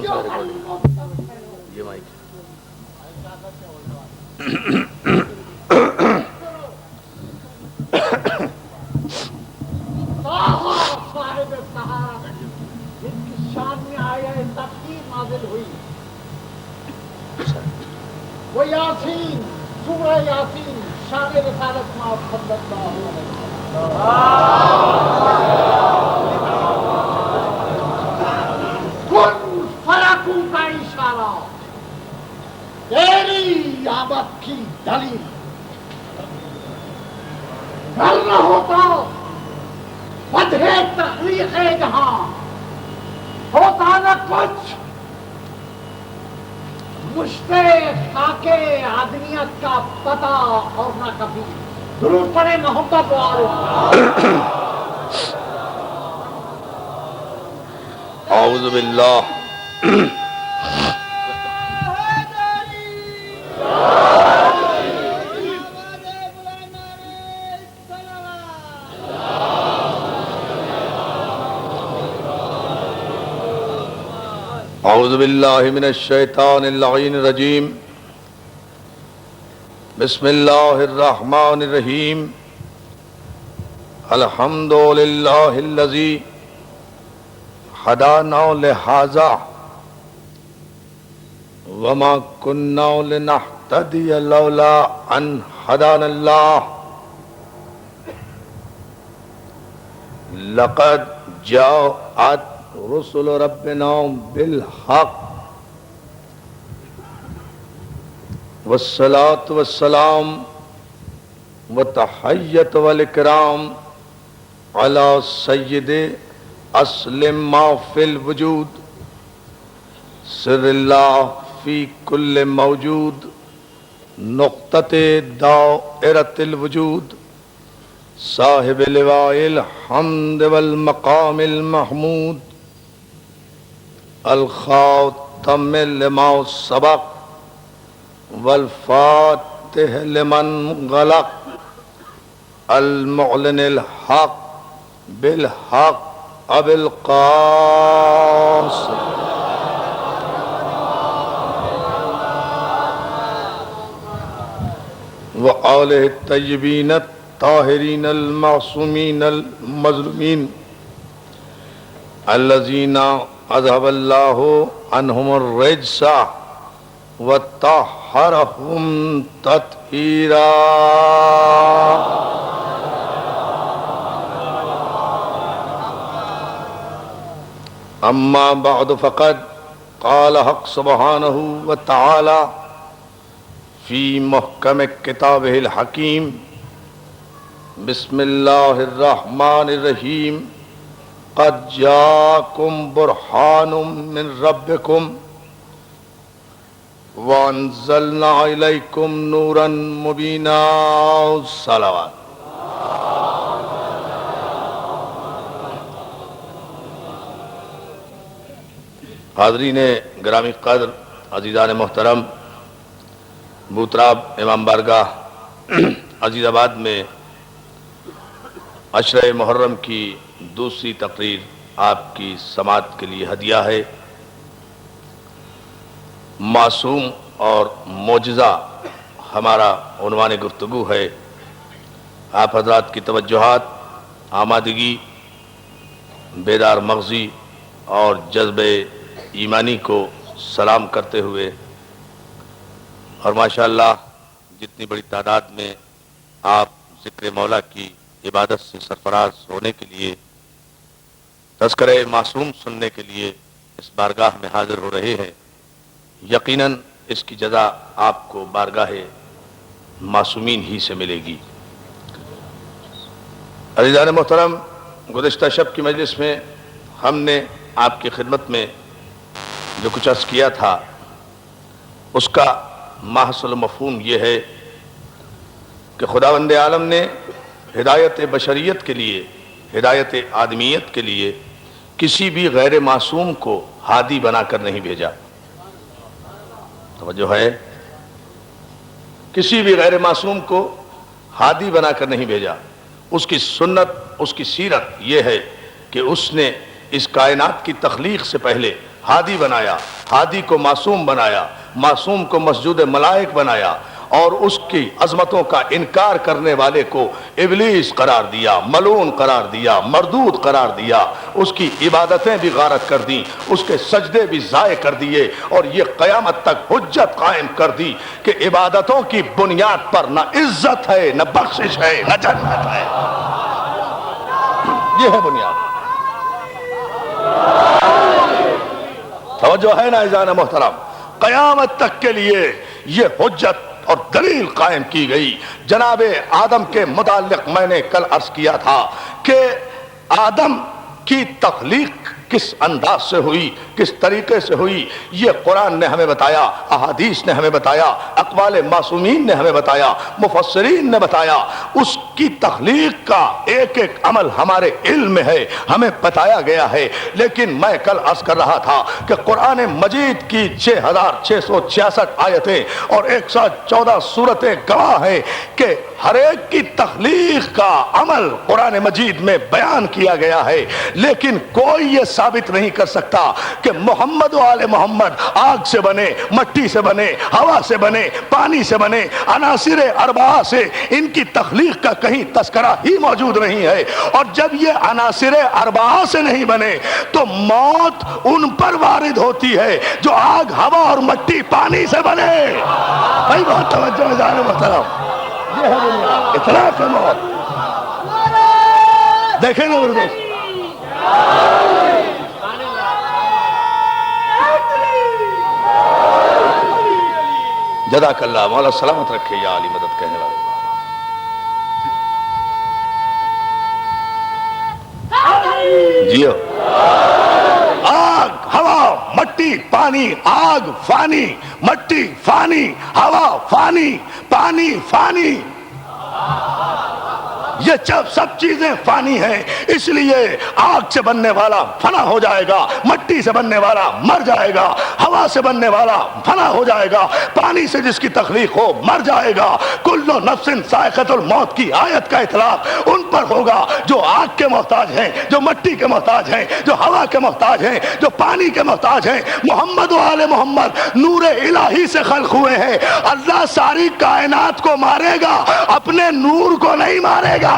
سا ریکارڈنگ یہ مائک صاحب سہارا جن کی شان میں آیا تفسیر نازل ہوئی وہ یاسین سورہ یاسین شان رسالت میں صلی اللہ علیہ وسلم کن فیکون کا اشارہ تیری آمد کی دلیل گل نہ ہوتا بدھے تخلیق جہاں ہوتا نہ کچھ مشتے خاک آدمیت کا پتہ اور نہ کبھی درود پڑے محبت والے اعوذ باللہ اعوذ باللہ من الشیطان اللعین الرجیم بسم اللہ الرحمن الرحیم الحمد للہ الذی ہدانا لہذا وما كنا لنہتدی لولا ان ہدانا اللہ لقد جاءت رسل ربنا بالحق والصلاة والسلام والتحیت والاکرام علی سید اصل ما فی الوجود سر اللہ فی کل موجود نقطۃ دائرۃ الوجود صاحب لواء الحمد والمقام المحمود الخاتم لما سبق والفاتح لمن غلق المعلن الحق بالحق ابو القاسم وآلہ الطیبین الطاہرین المعصومین المظلومین الذین اذهب اللہ عنہم الرجس وطہرہم تطہیرا اما بعد فقد قال حق سبحانہ وتعالی فی محکم کتابہ الحکیم بسم اللہ الرحمن الرحیم قد جاءکم برہان من ربکم وانزلنا الیکم نورا مبینا صلوات حاضرین گرامی قدر عزیزان محترم بوتراب امام بارگاہ عزیز آباد میں عشرہ محرم کی دوسری تقریر آپ کی سماعت کے لیے ہدیہ ہے۔ معصوم اور معجزہ ہمارا عنوان گفتگو ہے۔ آپ حضرات کی توجہات، آمادگی، بیدار مغزی اور جذبہ ایمانی کو سلام کرتے ہوئے اور ماشاءاللہ جتنی بڑی تعداد میں آپ ذکر مولا کی عبادت سے سرفراز ہونے کے لیے، تذکرہ معصوم سننے کے لیے اس بارگاہ میں حاضر ہو رہے ہیں، یقیناً اس کی جزا آپ کو بارگاہ معصومین ہی سے ملے گی۔ عزیزان محترم، گزشتہ شب کی مجلس میں ہم نے آپ کی خدمت میں جو کچھ عرض کیا تھا اس کا ماحصل مفہوم یہ ہے کہ خداوند عالم نے ہدایت بشریت کے لیے، ہدایت آدمیت کے لیے کسی بھی غیر معصوم کو ہادی بنا کر نہیں بھیجا۔ توجہ ہے، کسی بھی غیر معصوم کو ہادی بنا کر نہیں بھیجا۔ اس کی سنت، اس کی سیرت یہ ہے کہ اس نے اس کائنات کی تخلیق سے پہلے ہادی بنایا، ہادی کو معصوم بنایا، معصوم کو مسجود ملائک بنایا، اور اس کی عظمتوں کا انکار کرنے والے کو ابلیس قرار دیا، ملعون قرار دیا، مردود قرار دیا، اس کی عبادتیں بھی غارت کر دیں، اس کے سجدے بھی ضائع کر دیے، اور یہ قیامت تک حجت قائم کر دی کہ عبادتوں کی بنیاد پر نہ عزت ہے، نہ بخشش ہے، نہ جنت ہے۔ یہ ہے بنیاد۔ توجہ ہے نا عزیزان محترم؟ قیامت تک کے لیے یہ حجت اور دلیل قائم کی گئی۔ جناب آدم کے متعلق میں نے کل عرض کیا تھا کہ آدم کی تخلیق کس انداز سے ہوئی، کس طریقے سے ہوئی، یہ قرآن نے ہمیں بتایا، احادیث نے ہمیں بتایا، اقوال معصومین نے ہمیں بتایا، مفسرین نے بتایا۔ اس کی تخلیق کا ایک ایک عمل ہمارے علم میں ہے، ہمیں بتایا گیا ہے۔ لیکن میں کل عرض کر رہا تھا کہ قرآن مجید کی 6666 آیتیں اور 114 سورتیں گواہ ہیں کہ ہر ایک کی تخلیق کا عمل قرآن مجید میں بیان کیا گیا ہے، لیکن کوئی یہ ثابت نہیں کر سکتا کہ محمد و آل محمد آگ سے بنے، مٹی سے بنے، ہوا سے بنے، پانی سے بنے، عناصر اربعہ سے ان کی تخلیق کا کہیں تذکرہ ہی موجود نہیں ہے۔ اور جب یہ عناصر اربعہ سے نہیں بنے تو موت ان پر وارد ہوتی ہے جو آگ، ہوا اور مٹی، پانی سے بنے۔ بھائی بہت توجہ ہے جانے محترم، یہ ہے دنیا، اطلاع کا موت۔ دیکھیں نا اردو جزاک اللہ، مولا سلامت رکھے یا علی مدد کہنے والے۔ جیو، آگ، ہوا، مٹی، پانی، آگ فانی، مٹی فانی، ہوا فانی، پانی فانی، یہ سب چیزیں فانی ہیں، اس لیے آگ سے بننے والا فنا ہو جائے گا، مٹی سے بننے والا مر جائے گا، ہوا سے بننے والا فنا ہو جائے گا، پانی سے جس کی تخلیق ہو مر جائے گا۔ کل نفس ذائقۃ الموت کی آیت کا اطلاق ان پر ہوگا جو آگ کے محتاج ہیں، جو مٹی کے محتاج ہیں، جو ہوا کے محتاج ہیں، جو پانی کے محتاج ہیں۔ محمد و آل محمد نور الہی سے خلق ہوئے ہیں۔ اللہ ساری کائنات کو مارے گا، اپنے نور کو نہیں مارے گا،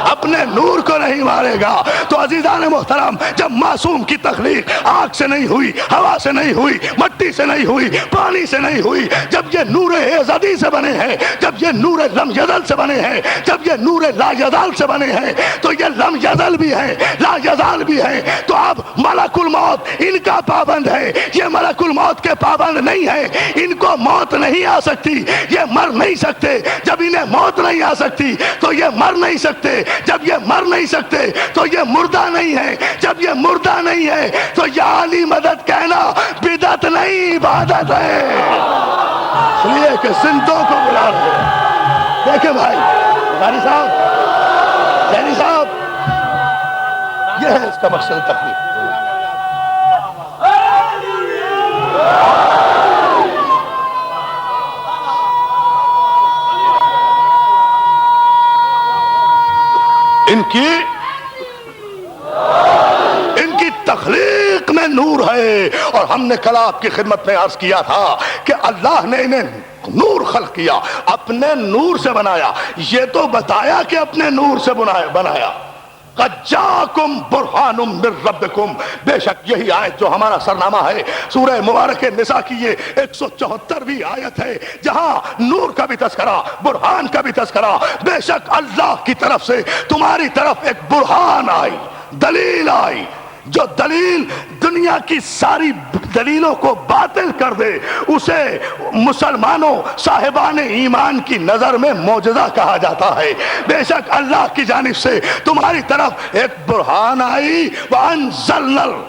اپنے نور کو نہیں مارے گا۔ تو عزیزان محترم، جب معصوم کی تخلیق آگ سے نہیں ہوئی، ہوا سے نہیں ہوئی، مٹی سے نہیں ہوئی، پانی سے نہیں ہوئی، جب یہ نور ازلی سے بنے ہیں، جب یہ نور لم یزل سے بنے ہیں، جب یہ نور لا یزال سے بنے ہیں، تو یہ لم یزل بھی ہے، لا یزال بھی ہے۔ تو اب ملک الموت ان کا پابند ہے، یہ ملک الموت کے پابند نہیں ہے۔ ان کو موت نہیں آ سکتی، یہ مر نہیں سکتے۔ جب انہیں موت نہیں آ سکتی تو یہ مر نہیں سکتے، جب یہ مر نہیں سکتے تو یہ مردہ نہیں ہے، جب یہ مردہ نہیں ہے تو یا علی مدد کہنا بدعت نہیں، عبادت ہے۔ اس لیے کہ زندوں کو بلا رہے ہیں۔ دیکھیں بھائی غاری صاحب، زینی صاحب، یہ ہے اس کا مقصد تخلیق۔ ان کی تخلیق میں نور ہے، اور ہم نے کل آپ کی خدمت میں عرض کیا تھا کہ اللہ نے انہیں نور خلق کیا، اپنے نور سے بنایا۔ یہ تو بتایا کہ اپنے نور سے بنایا۔ قد جاءکم برہان من ربکم، بے شک یہی آیت جو ہمارا سرنامہ ہے سورہ مبارک نساء کی یہ 174ویں آیت ہے، جہاں نور کا بھی تذکرہ، برہان کا بھی تذکرہ۔ بے شک اللہ کی طرف سے تمہاری طرف ایک برہان آئی، دلیل آئی، جو دلیل دنیا کی ساری دلیلوں کو باطل کر دے، اسے مسلمانوں صاحبان ایمان کی نظر میں معجزہ کہا جاتا ہے۔ بے شک اللہ کی جانب سے تمہاری طرف ایک برہان آئی، وَأَنزَلْنَا،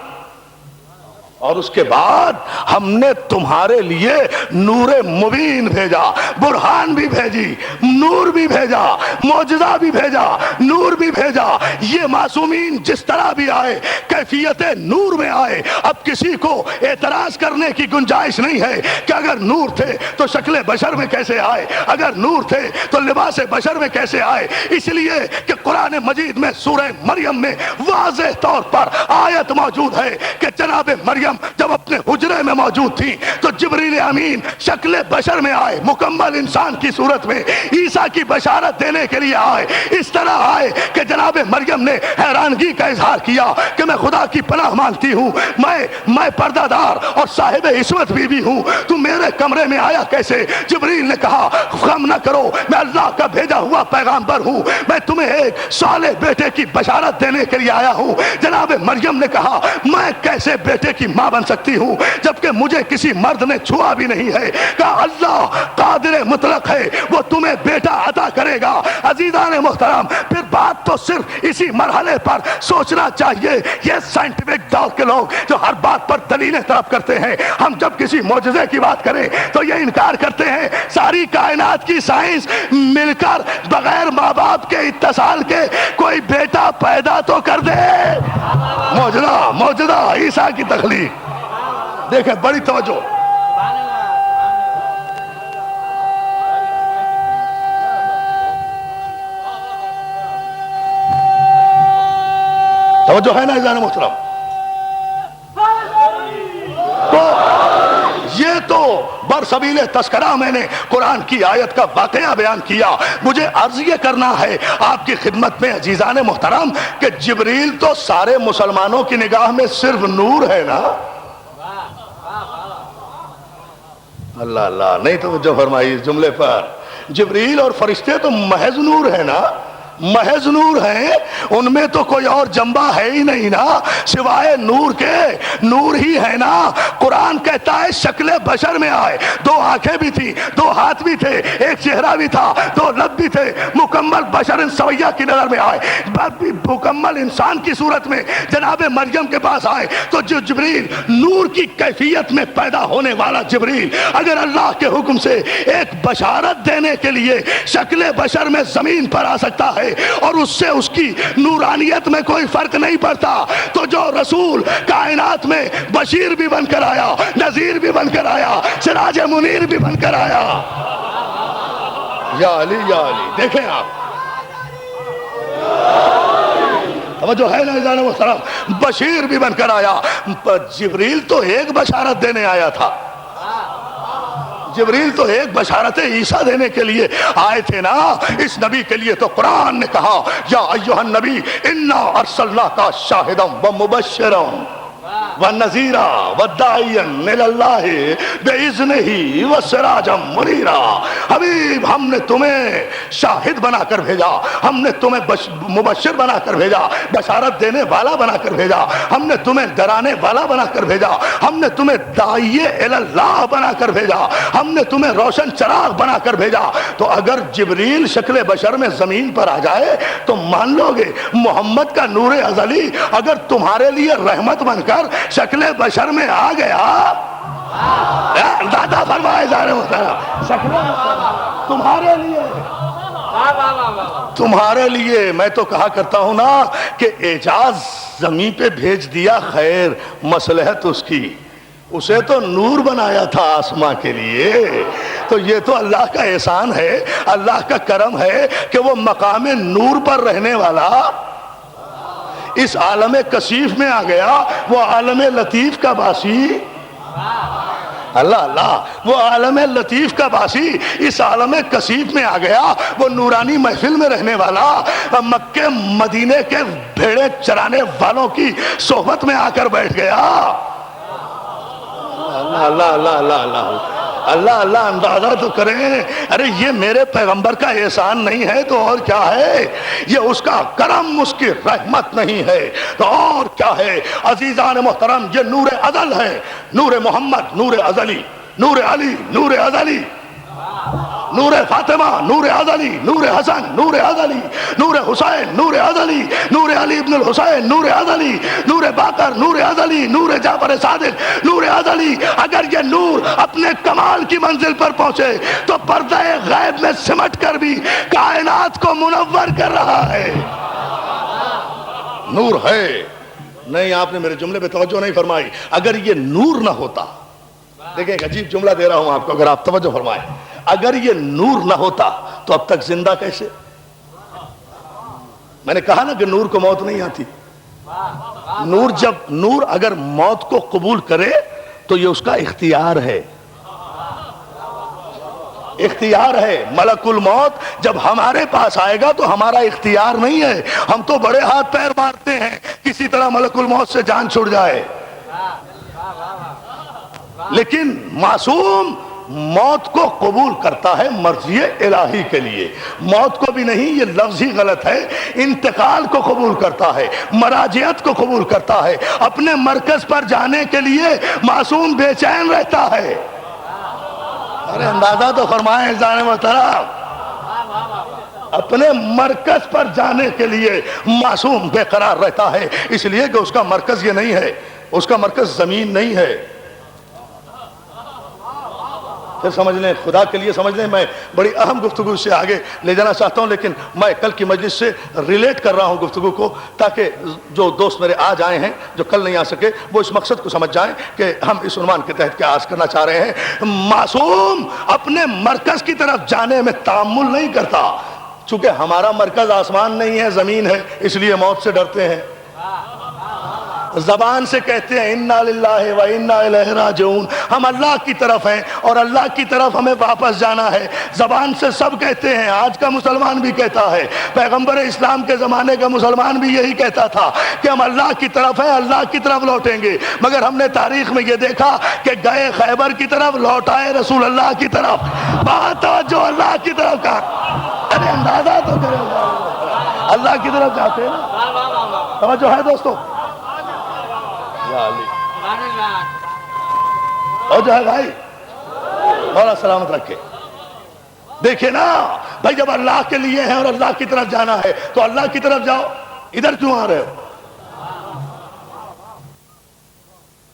اور اس کے بعد ہم نے تمہارے لیے نور مبین بھیجا، برہان بھی بھیجی، نور بھی بھیجا، معجزہ بھی بھیجا، نور بھی بھیجا۔ یہ معصومین جس طرح بھی آئے، کیفیت نور میں آئے۔ اب کسی کو اعتراض کرنے کی گنجائش نہیں ہے کہ اگر نور تھے تو شکل بشر میں کیسے آئے، اگر نور تھے تو لباس بشر میں کیسے آئے۔ اس لیے کہ قرآن مجید میں سورہ مریم میں واضح طور پر آیت موجود ہے کہ جناب مریم مریم جب اپنے حجرے میں موجود تھی تو جبریل امین شکل بشر میں آئے، مکمل انسان کی صورت میں عیسیٰ کی بشارت دینے کے لیے آئے. اس طرح آئے کہ جناب مریم نے حیرانگی کا اظہار کیا کہ میں خدا کی پناہ مانگتی ہوں، میں پردہ دار اور صاحب عصمت بیوی ہوں، تو میرے کمرے میں آیا کیسے؟ جبریل نے کہا غم نہ کرو، میں اللہ کا بھیجا ہوا پیغامبر ہوں، میں تمہیں ایک صالح بیٹے کی بشارت دینے کے لیے آیا ہوں. جناب مریم نے کہا میں کیسے بیٹے کی ماں بن سکتی ہوں جبکہ مجھے کسی مرد نے چھوا بھی نہیں ہے؟ کہا اللہ قادر مطلق ہے، وہ تمہیں بیٹا عطا کرے گا. عزیزان محترم، پھر بات تو صرف اسی مرحلے پر سوچنا چاہیے. یہ سائنٹیفک دور کے لوگ جو ہر بات پر دلیلیں طلب کرتے ہیں، ہم جب کسی معجزے کی بات کریں تو یہ انکار کرتے ہیں ساری کائنات کی سائنس مل کر بغیر ماں باپ کے اتصال کے کوئی بیٹا پیدا تو کر دے. معجزہ عیسیٰ کی تخلیق دیکھیں، بڑی توجہ. توجہ ہے نا عزیزان محترم؟ تو یہ تو برسبیل تذکرہ میں نے قرآن کی آیت کا واقعہ بیان کیا. مجھے عرض یہ کرنا ہے آپ کی خدمت میں عزیزان محترم کہ جبریل تو سارے مسلمانوں کی نگاہ میں صرف نور ہے نا. اللہ اللہ، نہیں توجہ فرمائی اس جملے پر. جبریل اور فرشتے تو محض نور ہے نا، محض نور ہیں، ان میں تو کوئی اور جنبہ ہے ہی نہیں نا سوائے نور کے. نور ہی ہے نا. قرآن کہتا ہے شکل بشر میں آئے، 2 آنکھیں بھی تھی، 2 ہاتھ بھی تھے، 1 چہرہ بھی تھا، 2 لب بھی تھے، مکمل بشر سویہ کی نظر میں آئے، مکمل انسان کی صورت میں جناب مریم کے پاس آئے. تو جو جبریل نور کی کیفیت میں پیدا ہونے والا جبریل اگر اللہ کے حکم سے ایک بشارت دینے کے لیے شکل بشر میں زمین پر آ سکتا ہے اور اس سے اس کی نورانیت میں کوئی فرق نہیں پڑتا، تو جو رسول کائنات میں بشیر بھی بن کر آیا، نذیر بھی بن کر آیا، سراج منیر بھی بن کر آیا. یا علی یا علی، دیکھیں آپ توجہ ہے نا عزیزان محترم، بشیر بھی بن کر آیا. جبریل تو ایک بشارت دینے آیا تھا، جبریل تو ایک بشارت عیسیٰ دینے کے لیے آئے تھے نا. اس نبی کے لیے تو قرآن نے کہا یا ایھا النبی انا ارسلناک شاہدا ومبشرا ونذیرا وداعیا الی اللہ باذنہ وسراجا منیرا. حبیب ہم نے تمہیں شاہد بنا کر بھیجا، ہم نے تمہیں مبشر بنا کر بھیجا، بشارت دینے والا بنا کر بھیجا، ہم نے تمہیں ڈرانے والا بنا کر بھیجا، ہم نے تمہیں داعی الی اللہ بنا کر بھیجا، ہم نے تمہیں روشن چراغ بنا کر بھیجا. تو اگر جبریل شکل بشر میں زمین پر آ جائے تو مان لو گے محمد کا نور ازلی اگر تمہارے لیے رحمت بن کر شکل بشر میں آ گیا، دادا فرمائے جا رہے ہوتا تمہارے لیے میں تو کہا کرتا ہوں نا کہ اعجاز زمین پہ بھیج دیا، خیر مصلحت اس کی، اسے تو نور بنایا تھا آسماں کے لیے. تو یہ تو اللہ کا احسان ہے، اللہ کا کرم ہے کہ وہ مقام نور پر رہنے والا اس عالم کثیف میں آ گیا. وہ عالم لطیف کا باسی، اللہ اللہ، وہ عالم لطیف کا باسی اس عالم کثیف میں آ گیا. وہ نورانی محفل میں رہنے والا مکے مدینے کے بھیڑے چرانے والوں کی صحبت میں آ کر بیٹھ گیا. اللہ اللہ اللہ اللہ اللہ اللہ اللہ، اندازہ تو کریں. ارے یہ میرے پیغمبر کا احسان نہیں ہے تو اور کیا ہے؟ یہ اس کا کرم، اس کی رحمت نہیں ہے تو اور کیا ہے؟ عزیزان محترم، یہ نور ازل ہے، نور محمد، نور ازلی، نور علی، نور ازلی، نور فاطمہ، نور ازلی، نور حسن، نور ازلی، نور حسین، نور ازلی، نور علی ابن الحسین، نور ازلی، نور باقر، نور ازلی، نور جعفر صادق، نور ازلی. اگر یہ نور اپنے کمال کی منزل پر پہنچے تو پردہ غیب میں سمٹ کر بھی کائنات کو منور کر رہا ہے. نور ہے. نہیں، آپ نے میرے جملے پہ توجہ نہیں فرمائی. اگر یہ نور نہ ہوتا، دیکھیں ایک عجیب جملہ دے رہا ہوں آپ کو، اگر آپ توجہ فرمائیں، اگر یہ نور نہ ہوتا تو اب تک زندہ کیسے؟ میں نے کہا نا کہ نور کو موت نہیں آتی. نور اگر موت کو قبول کرے تو یہ اس کا اختیار ہے، اختیار ہے۔ ملک الموت جب ہمارے پاس آئے گا تو ہمارا اختیار نہیں ہے، ہم تو بڑے ہاتھ پیر مارتے ہیں کسی طرح ملک الموت سے جان چھوٹ جائے، لیکن معصوم موت کو قبول کرتا ہے مرضی الہی کے لیے۔ موت کو بھی نہیں، یہ لفظ ہی غلط ہے، انتقال کو قبول کرتا ہے، مراجعت کو قبول کرتا ہے۔ اپنے مرکز پر جانے کے لیے معصوم بے چین رہتا ہے۔ ارے اندازہ تو فرمائیں جانے محترم، اپنے مرکز پر جانے کے لیے معصوم بے قرار رہتا ہے، اس لیے کہ اس کا مرکز یہ نہیں ہے، اس کا مرکز زمین نہیں ہے۔ پھر سمجھ لیں، خدا کے لیے سمجھ لیں، میں بڑی اہم گفتگو سے آگے لے جانا چاہتا ہوں، لیکن میں کل کی مجلس سے ریلیٹ کر رہا ہوں گفتگو کو، تاکہ جو دوست میرے آج آئے ہیں جو کل نہیں آ سکے وہ اس مقصد کو سمجھ جائیں کہ ہم اس عنوان کے تحت کیا عرض کرنا چاہ رہے ہیں۔ معصوم اپنے مرکز کی طرف جانے میں تأمل نہیں کرتا، چونکہ ہمارا مرکز آسمان نہیں ہے، زمین ہے، اس لیے موت سے ڈرتے ہیں۔ زبان سے کہتے ہیں انا للہ و انا الیہ راجعون، ہم اللہ کی طرف ہیں اور اللہ کی طرف ہمیں واپس جانا ہے۔ زبان سے سب کہتے ہیں، آج کا مسلمان بھی کہتا ہے، پیغمبر اسلام کے زمانے کا مسلمان بھی یہی کہتا تھا کہ ہم اللہ کی طرف ہیں، اللہ کی طرف لوٹیں گے، مگر ہم نے تاریخ میں یہ دیکھا کہ گئے خیبر کی طرف، لوٹ آئے رسول اللہ کی طرف۔ بات توجہ، اللہ کی طرف کا، ارے اندازہ تو کرو، اللہ کی طرف جاتے ہیں نا، توجہ ہے دوستو؟ اور جو ہے بھائی مولا سلامت رکھے، دیکھیں نا بھائی، جب اللہ کے لیے ہے اور اللہ کی طرف جانا ہے تو اللہ کی طرف جاؤ، ادھر کیوں آ رہے ہو؟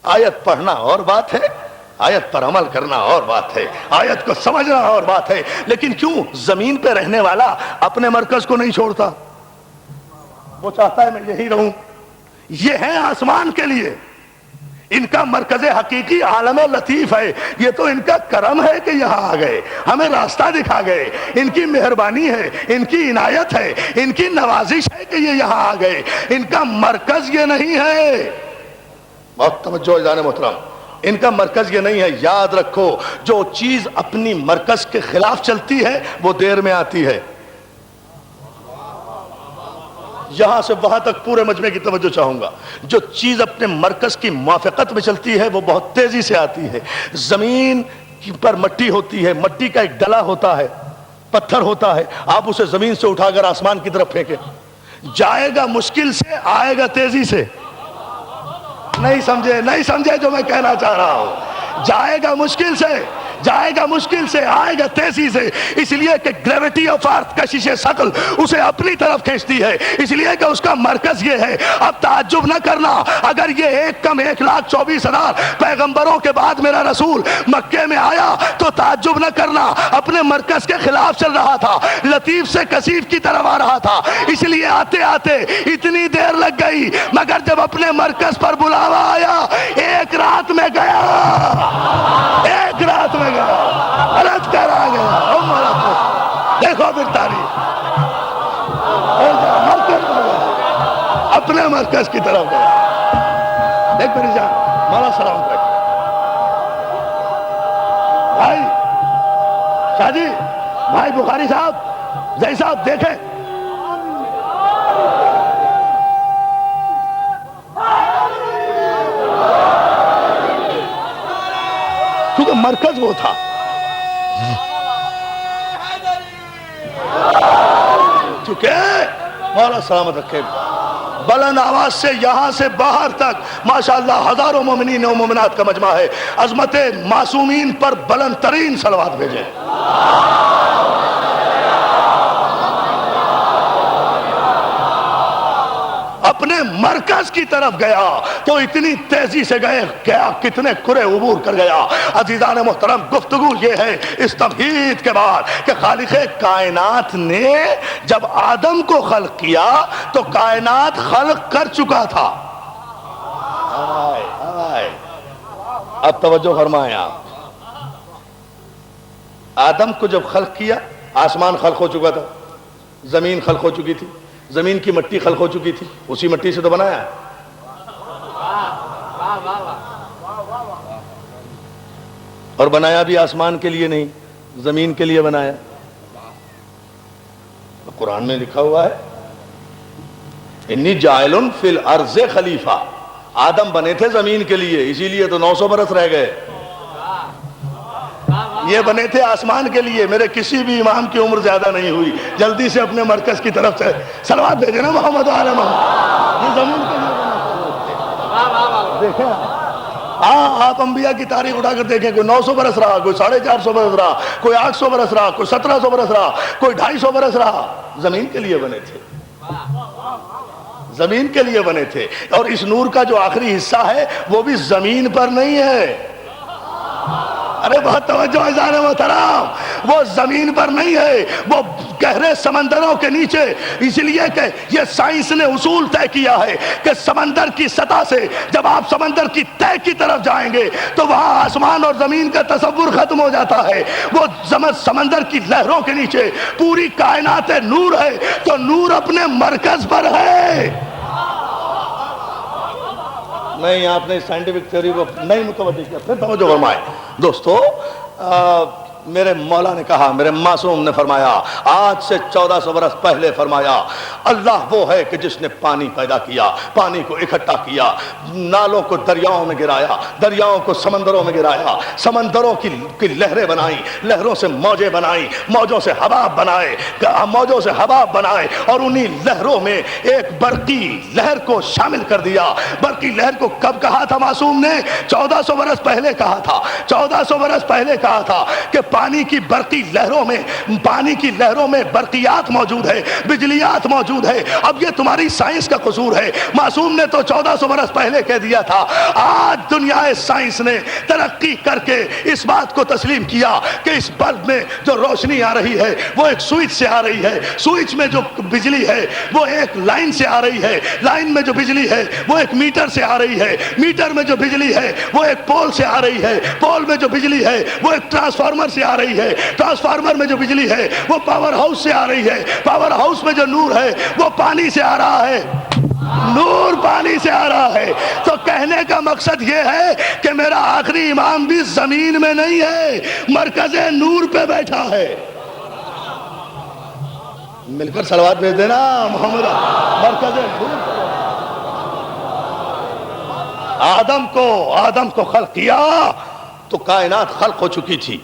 آیت پڑھنا اور بات ہے، آیت پر عمل کرنا اور بات ہے، آیت کو سمجھنا اور بات ہے، لیکن کیوں زمین پہ رہنے والا اپنے مرکز کو نہیں چھوڑتا؟ وہ چاہتا ہے میں یہی رہوں۔ یہ ہے آسمان کے لیے، ان کا مرکز حقیقی عالم لطیف ہے، یہ تو ان کا کرم ہے کہ یہاں آ گئے، ہمیں راستہ دکھا گئے، ان کی مہربانی ہے، ان کی عنایت ہے، ان کی نوازش ہے کہ یہ یہاں آ گئے، ان کا مرکز یہ نہیں ہے۔ بہت توجہ جانے محترم، ان کا مرکز یہ نہیں ہے۔ یاد رکھو، جو چیز اپنی مرکز کے خلاف چلتی ہے وہ دیر میں آتی ہے۔ یہاں سے وہاں تک پورے مجمع کی توجہ چاہوں گا، جو چیز اپنے مرکز کی موافقت میں چلتی ہے وہ بہت تیزی سے آتی ہے۔ زمین پر مٹی ہوتی ہے، مٹی کا ایک ڈلا ہوتا ہے، پتھر ہوتا ہے، آپ اسے زمین سے اٹھا کر آسمان کی طرف پھینکیں، جائے گا مشکل سے، آئے گا تیزی سے۔ نہیں سمجھے جو میں کہنا چاہ رہا ہوں؟ جائے گا مشکل سے، جائے گا مشکل سے، آئے گا تیزی سے، اس لیے کہ گریویٹی آف ارتھ، کشش ثقل اسے اپنی طرف کھینچتی ہے، اس لیے کہ اس کا مرکز یہ ہے۔ اب تعجب نہ کرنا اگر یہ 1,24,000 پیغمبروں کے بعد میرا رسول مکے میں آیا تو تعجب نہ کرنا، اپنے مرکز کے خلاف چل رہا تھا، لطیف سے کثیف کی طرف آ رہا تھا، اس لیے آتے آتے اتنی دیر لگ گئی، مگر جب اپنے مرکز پر بلاوا آیا، ایک رات میں گیا، ایک رات میں غلط کر آ گیا۔ دیکھو پھر تاریخ، اپنے مرکز کی طرف گیا۔ دیکھ میری جان، مولا سلامت رکھے بھائی، شاہ جی، بھائی بخاری صاحب، زئی صاحب، دیکھیں کیونکہ مرکز وہ تھا۔ چونکہ مولا سلامت رکھے، بلند آواز سے یہاں سے باہر تک ماشاءاللہ ہزاروں مومنین و مومنات کا مجمع ہے، عظمت معصومین پر بلند ترین صلوات بھیجیں۔ اپنے مرکز کی طرف گیا تو اتنی تیزی سے گیا کتنے کرے عبور کر گیا۔ عزیزان محترم، گفتگو یہ ہے اس تمہید کے بعد کہ خالق کائنات نے جب آدم کو خلق کیا تو کائنات خلق کر چکا تھا۔ اب توجہ فرمائیں آپ، آدم کو جب خلق کیا آسمان خلق ہو چکا تھا، زمین خلق ہو چکی تھی، زمین کی مٹی خلق ہو چکی تھی، اسی مٹی سے تو بنایا ہے۔ اور بنایا بھی آسمان کے لیے نہیں، زمین کے لیے بنایا۔ قرآن میں لکھا ہوا ہے انی جاعل فی الارض خلیفہ، آدم بنے تھے زمین کے لیے، اسی لیے تو 900 برس رہ گئے۔ یہ بنے تھے آسمان کے لیے، میرے کسی بھی امام کی عمر زیادہ نہیں ہوئی۔ جلدی سے اپنے مرکز کی طرف سے صلوات بھیجے نا محمد و آل محمد۔ یہ زمین کے لیے بنے تھے۔ دیکھیں آپ انبیاء کی تاریخ اٹھا کر دیکھیں، کوئی 900 برس رہا، کوئی 450 برس رہا، کوئی 800 برس رہا، کوئی 1700 برس رہا، کوئی 250 برس رہا۔ زمین کے لیے بنے تھے، زمین کے لیے بنے تھے۔ اور اس نور کا جو آخری حصہ ہے وہ بھی زمین پر نہیں ہے۔ ارے بہت توجہ عزیزان محترم، وہ زمین پر نہیں ہے، وہ گہرے سمندروں کے نیچے۔ اس لیے کہ یہ سائنس نے اصول طے کیا ہے کہ سمندر کی سطح سے جب آپ سمندر کی تہہ کی طرف جائیں گے تو وہاں آسمان اور زمین کا تصور ختم ہو جاتا ہے۔ وہ سمندر کی لہروں کے نیچے پوری کائنات نور ہے، تو نور اپنے مرکز پر ہے۔ نہیں، آپ نے سائنٹیفک تھیوری کو نہیں متوجہ کیا، پھر توجہ فرمائے۔ دوستو، میرے مولا نے کہا، میرے معصوم نے فرمایا، آج سے 1400 برس پہلے فرمایا، اللہ وہ ہے کہ جس نے پانی پیدا کیا، پانی کو اکٹھا کیا، نالوں کو دریاؤں میں گرایا، دریاؤں کو سمندروں میں گرایا، سمندروں کی لہریں بنائیں، لہروں سے موجیں بنائیں، موجوں سے حباب بنائے، موجوں سے حباب بنائے، اور انہی لہروں میں ایک برقی لہر کو شامل کر دیا۔ برقی لہر کو کب کہا تھا معصوم نے؟ 1400 برس پہلے کہا تھا، 1400 برس پہلے کہا تھا کہ پانی کی برقی لہروں میں، پانی کی لہروں میں برقیات موجود ہے، بجلیات موجود ہے۔ اب یہ تمہاری سائنس کا قصور ہے۔ معصوم نے تو 1400 برس پہلے کہہ دیا تھا۔ آج دنیا سائنس نے ترقی کر کے اس بات کو تسلیم کیا کہ اس بلب میں جو روشنی آ رہی ہے وہ ایک سوئچ سے آ رہی ہے، سوئچ میں جو بجلی ہے وہ ایک لائن سے آ رہی ہے، لائن میں جو بجلی ہے وہ ایک میٹر سے آ رہی ہے، میٹر میں جو بجلی ہے وہ ایک پول سے آ رہی ہے، پول میں جو بجلی ہے وہ ایک ٹرانسفارمر سے آ رہی ہے، ٹرانسفارمر میں جو بجلی ہے وہ پاور ہاؤس سے آ رہی ہے، پاور ہاؤس میں جو نور ہے وہ پانی سے آ رہا ہے، نور پانی سے آ رہا ہے۔ تو کہنے کا مقصد یہ ہے کہ میرا آخری امام بھی زمین میں نہیں ہے، مرکز نور پہ بیٹھا ہے۔ مل کر صلوات بھیج دینا محمد۔ مرکز نور پہ آدم کو خلق کیا تو کائنات خلق ہو چکی تھی،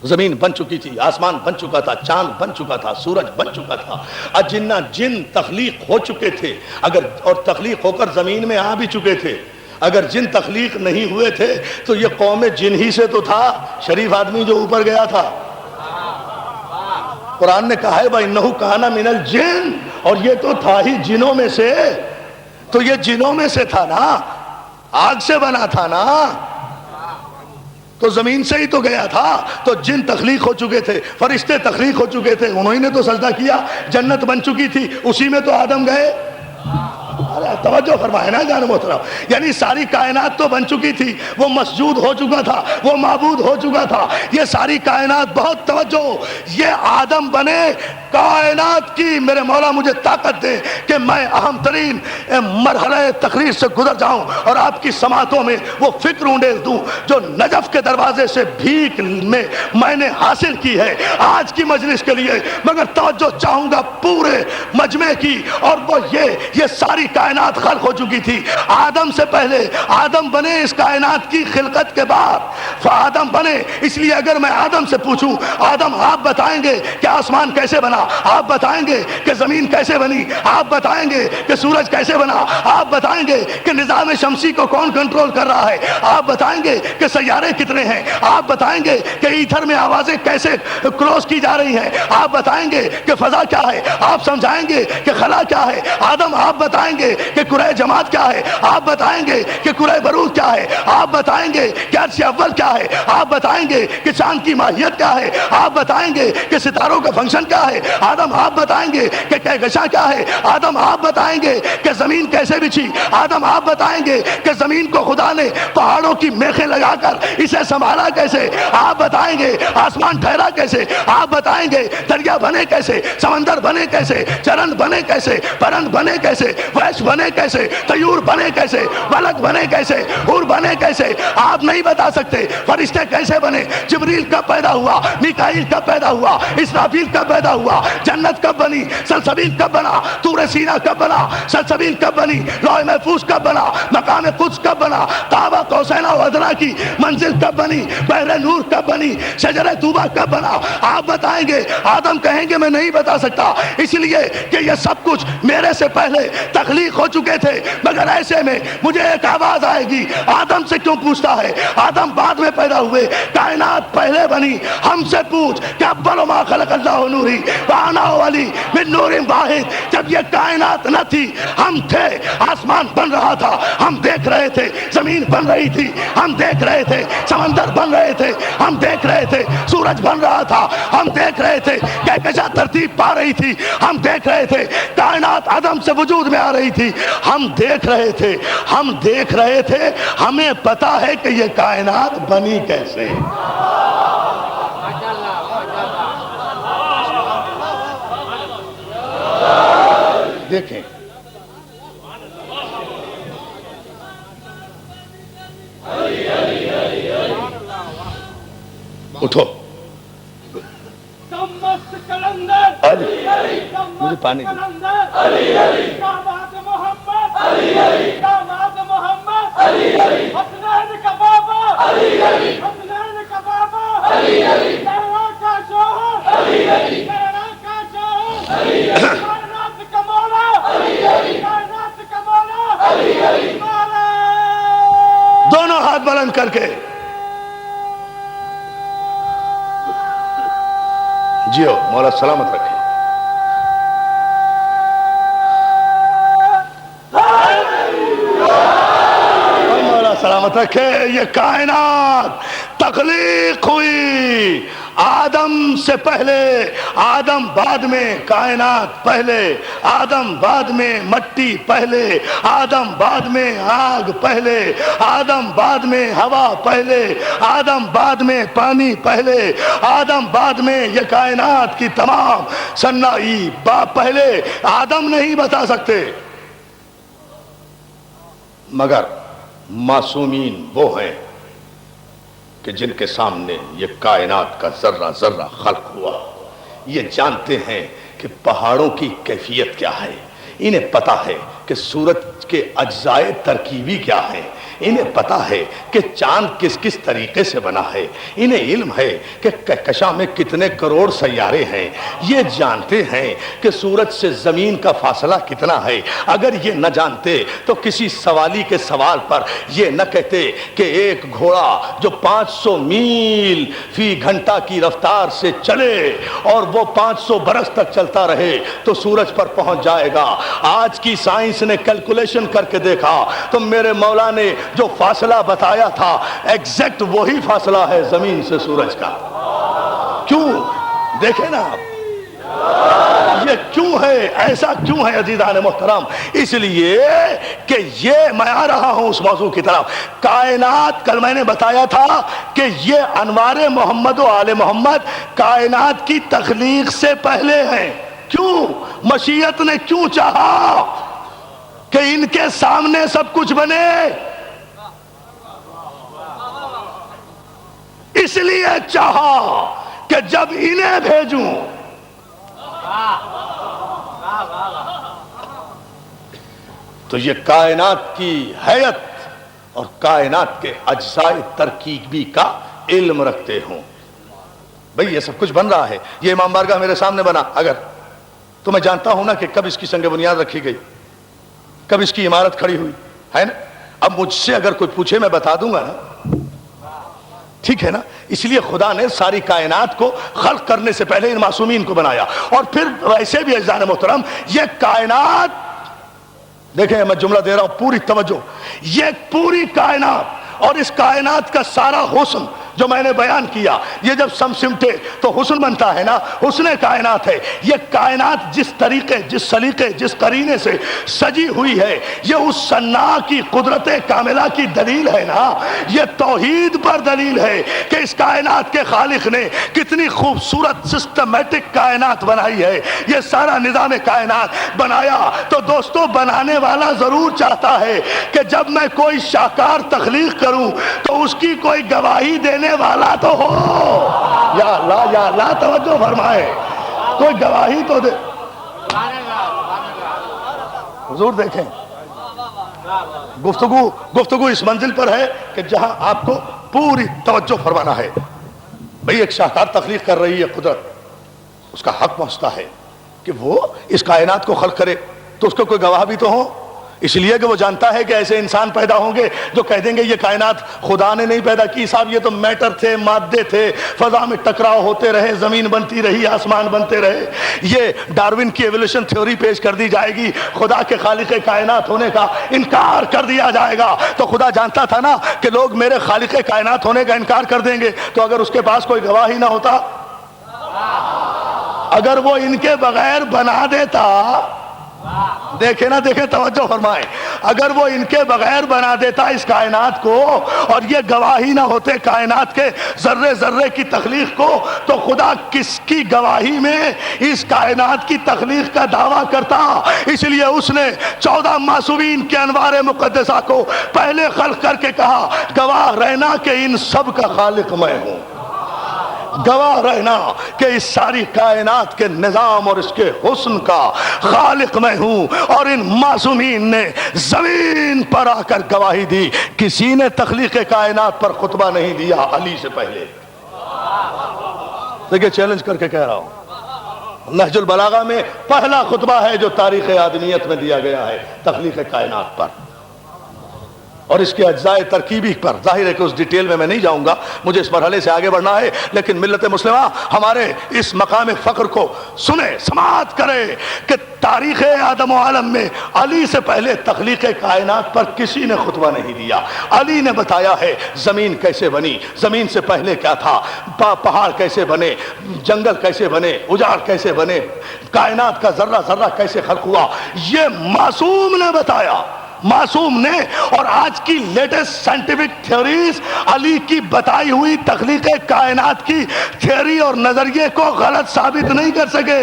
زمین بن چکی تھی، آسمان بن چکا تھا، چاند بن چکا تھا، سورج بن چکا تھا، جن تخلیق ہو چکے تھے، اور تخلیق ہو کر زمین میں آ بھی چکے تھے۔ اگر جن تخلیق نہیں ہوئے تھے تو یہ قوم جن ہی سے تو تھا، شریف آدمی جو اوپر گیا تھا۔ قرآن نے کہا ہے بَإِنَّهُ كَانَ مِنَ الْجِنِّ، اور یہ تو تھا ہی جنوں میں سے، تو یہ جنوں میں سے تھا نا، آگ سے بنا تھا نا، تو زمین سے ہی تو گیا تھا۔ تو جن تخلیق ہو چکے تھے، فرشتے تخلیق ہو چکے تھے، انہوں نے تو سجدہ کیا، جنت بن چکی تھی، اسی میں تو آدم گئے۔ توجہ فرمائے نا جان محترم، یعنی ساری کائنات تو بن چکی تھی، وہ مسجود ہو چکا تھا، وہ معبود ہو چکا تھا، یہ ساری کائنات، بہت توجہ، یہ آدم بنے کائنات کی۔ میرے مولا مجھے طاقت دے کہ میں اہم ترین مرحلہ تقریر سے گزر جاؤں اور آپ کی سماعتوں میں وہ فکر انڈیل دوں جو نجف کے دروازے سے بھیک میں نے حاصل کی ہے آج کی مجلس کے لیے، مگر توجہ چاہوں گا پورے مجمع کی، اور وہ یہ ساری کائنات خلق ہو چکی تھی آدم سے پہلے۔ آدم بنے اس کائنات کی خلقت کے بعد، آدم بنے۔ اس لیے اگر میں آدم سے پوچھوں، آدم آپ بتائیں گے کہ آسمان کیسے بنا، آپ بتائیں گے کہ زمین کیسے بنی، آپ بتائیں گے کہ سورج کیسے بنا، آپ بتائیں گے کہ نظام شمسی کو کون کنٹرول کر رہا ہے، آپ بتائیں گے کہ سیارے کتنے ہیں، آپ بتائیں گے کہ ایتھر میں آوازیں کیسے کراس کی جا رہی ہیں، آپ بتائیں گے کہ فضا کیا ہے، آپ سمجھائیں گے کہ خلا کیا ہے۔ آدم آپ بتائیں گے کہ کرۂ جماعت کیا ہے، آپ بتائیں گے کہ کرۂ برود کیا ہے، آپ بتائیں گے کہ عرش اول کیا ہے، آپ بتائیں گے کہ چاند کی ماہیت کیا ہے، آپ بتائیں گے کہ ستاروں کا فنکشن کیا ہے، آدم آپ بتائیں گے کہ کہکشاں کیا ہے، آدم آپ بتائیں گے کہ زمین کیسے بچھی، آدم آپ بتائیں گے کہ زمین کو خدا نے پہاڑوں کی میخیں لگا کر اسے سنبھالا کیسے، آپ بتائیں گے آسمان ٹھہرا کیسے، آپ بتائیں گے دریا بنے کیسے، سمندر بنے کیسے، چرند بنے کیسے، پرند بنے کیسے، ویش بنے بنے کیسے, طیور بنے کیسے, ملک بنے کیسے, حور بنے کیسے, آپ نہیں بتا سکتے. فرشتے کیسے بنے, جبریل کب پیدا ہوا, میکائیل کب پیدا ہوا, اسرافیل کب پیدا ہوا, جنت کب بنی, سلسبیل کب بنا, طور سینا کب بنا, سلسبیل کب بنی, لوح محفوظ کب بنا, مقام قدس کب بنا, کعبہ قوسین و ادنیٰ کی منزل کب بنی, بحر نور کب بنی, شجرہ طوبہ کب بنا, آپ بتائیں گے. آدم کہیں گے میں نہیں بتا سکتا, اس لیے کہ یہ سب کچھ میرے سے پہلے تخلیق ہو چکے تھے. مگر ایسے میں مجھے ایک آواز آئے گی, آدم سے کیوں پوچھتا ہے, آدم بعد میں پیدا ہوئے, کائنات پہلے بنی, ہم سے پوچھ کہ اول ما خلق اللہ نوری وانا ولی من نور واحد. جب یہ کائنات نہ تھی ہم تھے, آسمان بن رہا تھا, ہم دیکھ رہے تھے, زمین بن رہی تھی, ہم دیکھ رہے تھے, سمندر بن رہے تھے, ہم دیکھ رہے تھے, سورج بن رہا تھا, ہم دیکھ رہے تھے, کہکشاں ترتیب پا رہی تھی, ہم دیکھ رہے تھے, کائنات عدم سے وجود میں آ رہی تھی, ہم دیکھ رہے تھے, ہم دیکھ رہے تھے. ہمیں پتا ہے کہ یہ کائنات بنی کیسے. دیکھیں اٹھو, مجھے پانی دونوں ہاتھ بلند کر کے جیو, مولا سلامت رکھے. مولا سلامت رکھے. یہ کائنات تخلیق ہوئی آدم سے پہلے, آدم بعد میں, کائنات پہلے, آدم بعد میں, مٹی پہلے, آدم بعد میں, آگ پہلے, آدم بعد میں, ہوا پہلے, آدم بعد میں, پانی پہلے, آدم بعد میں. یہ کائنات کی تمام صناعی پہلے. آدم نہیں بتا سکتے, مگر معصومین وہ ہیں کہ جن کے سامنے یہ کائنات کا ذرہ ذرہ خلق ہوا. یہ جانتے ہیں کہ پہاڑوں کی کیفیت کیا ہے, انہیں پتا ہے کہ سورج کے اجزائے ترکیبی کیا ہیں, انہیں پتا ہے کہ چاند کس کس طریقے سے بنا ہے, انہیں علم ہے کہ کہکشاں میں کتنے کروڑ سیارے ہیں, یہ جانتے ہیں کہ سورج سے زمین کا فاصلہ کتنا ہے. اگر یہ نہ جانتے تو کسی سوالی کے سوال پر یہ نہ کہتے کہ ایک گھوڑا جو 500 میل فی گھنٹہ کی رفتار سے چلے اور وہ 500 برس تک چلتا رہے تو سورج پر پہنچ جائے گا. آج کی سائنس نے کیلکولیشن کر کے دیکھا تو میرے مولا نے جو فاصلہ بتایا تھا ایگزیکٹ وہی فاصلہ ہے زمین سے سورج کا. کیوں؟ دیکھیں نا آپ, یہ کیوں ہے, ایسا کیوں ہے عزیزان محترم؟ اس لیے کہ یہ میں آ رہا ہوں اس موضوع کی طرف. کائنات, کل میں نے بتایا تھا کہ یہ انوار محمد و آل محمد کائنات کی تخلیق سے پہلے ہیں. کیوں؟ مشیت نے کیوں چاہا کہ ان کے سامنے سب کچھ بنے؟ اس لیے چاہا کہ جب انہیں بھیجوں تو یہ کائنات کی حیت اور کائنات کے اجزائے ترکیبی کا علم رکھتے ہوں. بھئی یہ سب کچھ بن رہا ہے, یہ امام بارگاہ میرے سامنے بنا, اگر تو میں جانتا ہوں نا کہ کب اس کی سنگ بنیاد رکھی گئی, کب اس کی عمارت کھڑی ہوئی ہے نا. اب مجھ سے اگر کوئی پوچھے میں بتا دوں گا نا, ٹھیک ہے نا. اس لیے خدا نے ساری کائنات کو خلق کرنے سے پہلے ان معصومین کو بنایا. اور پھر ویسے بھی عزیزان محترم یہ کائنات, دیکھیں میں جملہ دے رہا ہوں پوری توجہ, یہ پوری کائنات اور اس کائنات کا سارا حسن جو میں نے بیان کیا، یہ جب سمسمٹے تو حسن بنتا ہے نا، حسن کائنات ہے۔ یہ کائنات جس طریقے، جس سلیقے، جس قرینے سے سجی ہوئی ہے، یہ اس صناع کی قدرت کاملہ کی دلیل ہے نا، یہ توحید پر دلیل ہے کہ اس کائنات کے خالق نے کتنی خوبصورت سسٹمیٹک کائنات بنائی ہے۔ یہ سارا نظام کائنات بنایا تو دوستو بنانے والا ضرور چاہتا ہے کہ جب میں کوئی شاہکار تخلیق کروں تو اس کی کوئی گواہی دینے والا تو ہو۔ یا اللہ توجہ فرمائے، کوئی گواہی تو دے۔ حضور دیکھیں، گفتگو اس منزل پر ہے کہ جہاں آپ کو پوری توجہ فرمانا ہے۔ بھئی ایک شاہکار تخلیق کر رہی ہے قدرت، اس کا حق پہنچتا ہے کہ وہ اس کائنات کو خلق کرے، تو اس کو کوئی گواہ بھی تو ہو، اس لیے کہ وہ جانتا ہے کہ ایسے انسان پیدا ہوں گے جو کہہ دیں گے یہ کائنات خدا نے نہیں پیدا کی صاحب، یہ تو میٹر تھے، مادے تھے، فضا میں ٹکراؤ ہوتے رہے، زمین بنتی رہی، آسمان بنتے رہے۔ یہ ڈارون کی ایولیوشن تھیوری پیش کر دی جائے گی، خدا کے خالق کائنات ہونے کا انکار کر دیا جائے گا۔ تو خدا جانتا تھا نا کہ لوگ میرے خالق کائنات ہونے کا انکار کر دیں گے، تو اگر اس کے پاس کوئی گواہ ہی نہ ہوتا، اگر وہ ان کے بغیر بنا دیتا، دیکھیں نا، دیکھیں توجہ فرمائیں، اگر وہ ان کے بغیر بنا دیتا اس کائنات کو اور یہ گواہی نہ ہوتے کائنات کے ذرے ذرے کی تخلیق کو، تو خدا کس کی گواہی میں اس کائنات کی تخلیق کا دعویٰ کرتا؟ اس لیے اس نے 14 معصومین کے انوار مقدسہ کو پہلے خلق کر کے کہا گواہ رہنا کہ ان سب کا خالق میں ہوں، گواہ رہنا کہ اس ساری کائنات کے نظام اور اس کے حسن کا خالق میں ہوں۔ اور ان معصومین نے زمین پر آ کر گواہی دی، کسی نے تخلیق کائنات پر خطبہ نہیں دیا علی سے پہلے۔ دیکھیں چیلنج کر کے کہہ رہا ہوں، نہج البلاغہ میں پہلا خطبہ ہے جو تاریخ آدمیت میں دیا گیا ہے تخلیق کائنات پر اور اس کے اجزاء ترکیبی پر۔ ظاہر ہے کہ اس ڈیٹیل میں نہیں جاؤں گا، مجھے اس مرحلے سے آگے بڑھنا ہے، لیکن ملت مسلمہ ہمارے اس مقام فخر کو سنیں، سماعت کرے کہ تاریخ آدم و عالم میں علی سے پہلے تخلیق کائنات پر کسی نے خطبہ نہیں دیا۔ علی نے بتایا ہے زمین کیسے بنی، زمین سے پہلے کیا تھا، پہاڑ کیسے بنے، جنگل کیسے بنے، اجاڑ کیسے بنے، کائنات کا ذرہ ذرہ کیسے خلق ہوا، یہ معصوم نے بتایا، معصوم نے۔ اور آج کی لیٹسٹ سائنٹیفک تھیوریز علی کی بتائی ہوئی تخلیق کائنات کی تھیوری اور نظریے کو غلط ثابت نہیں کر سکے۔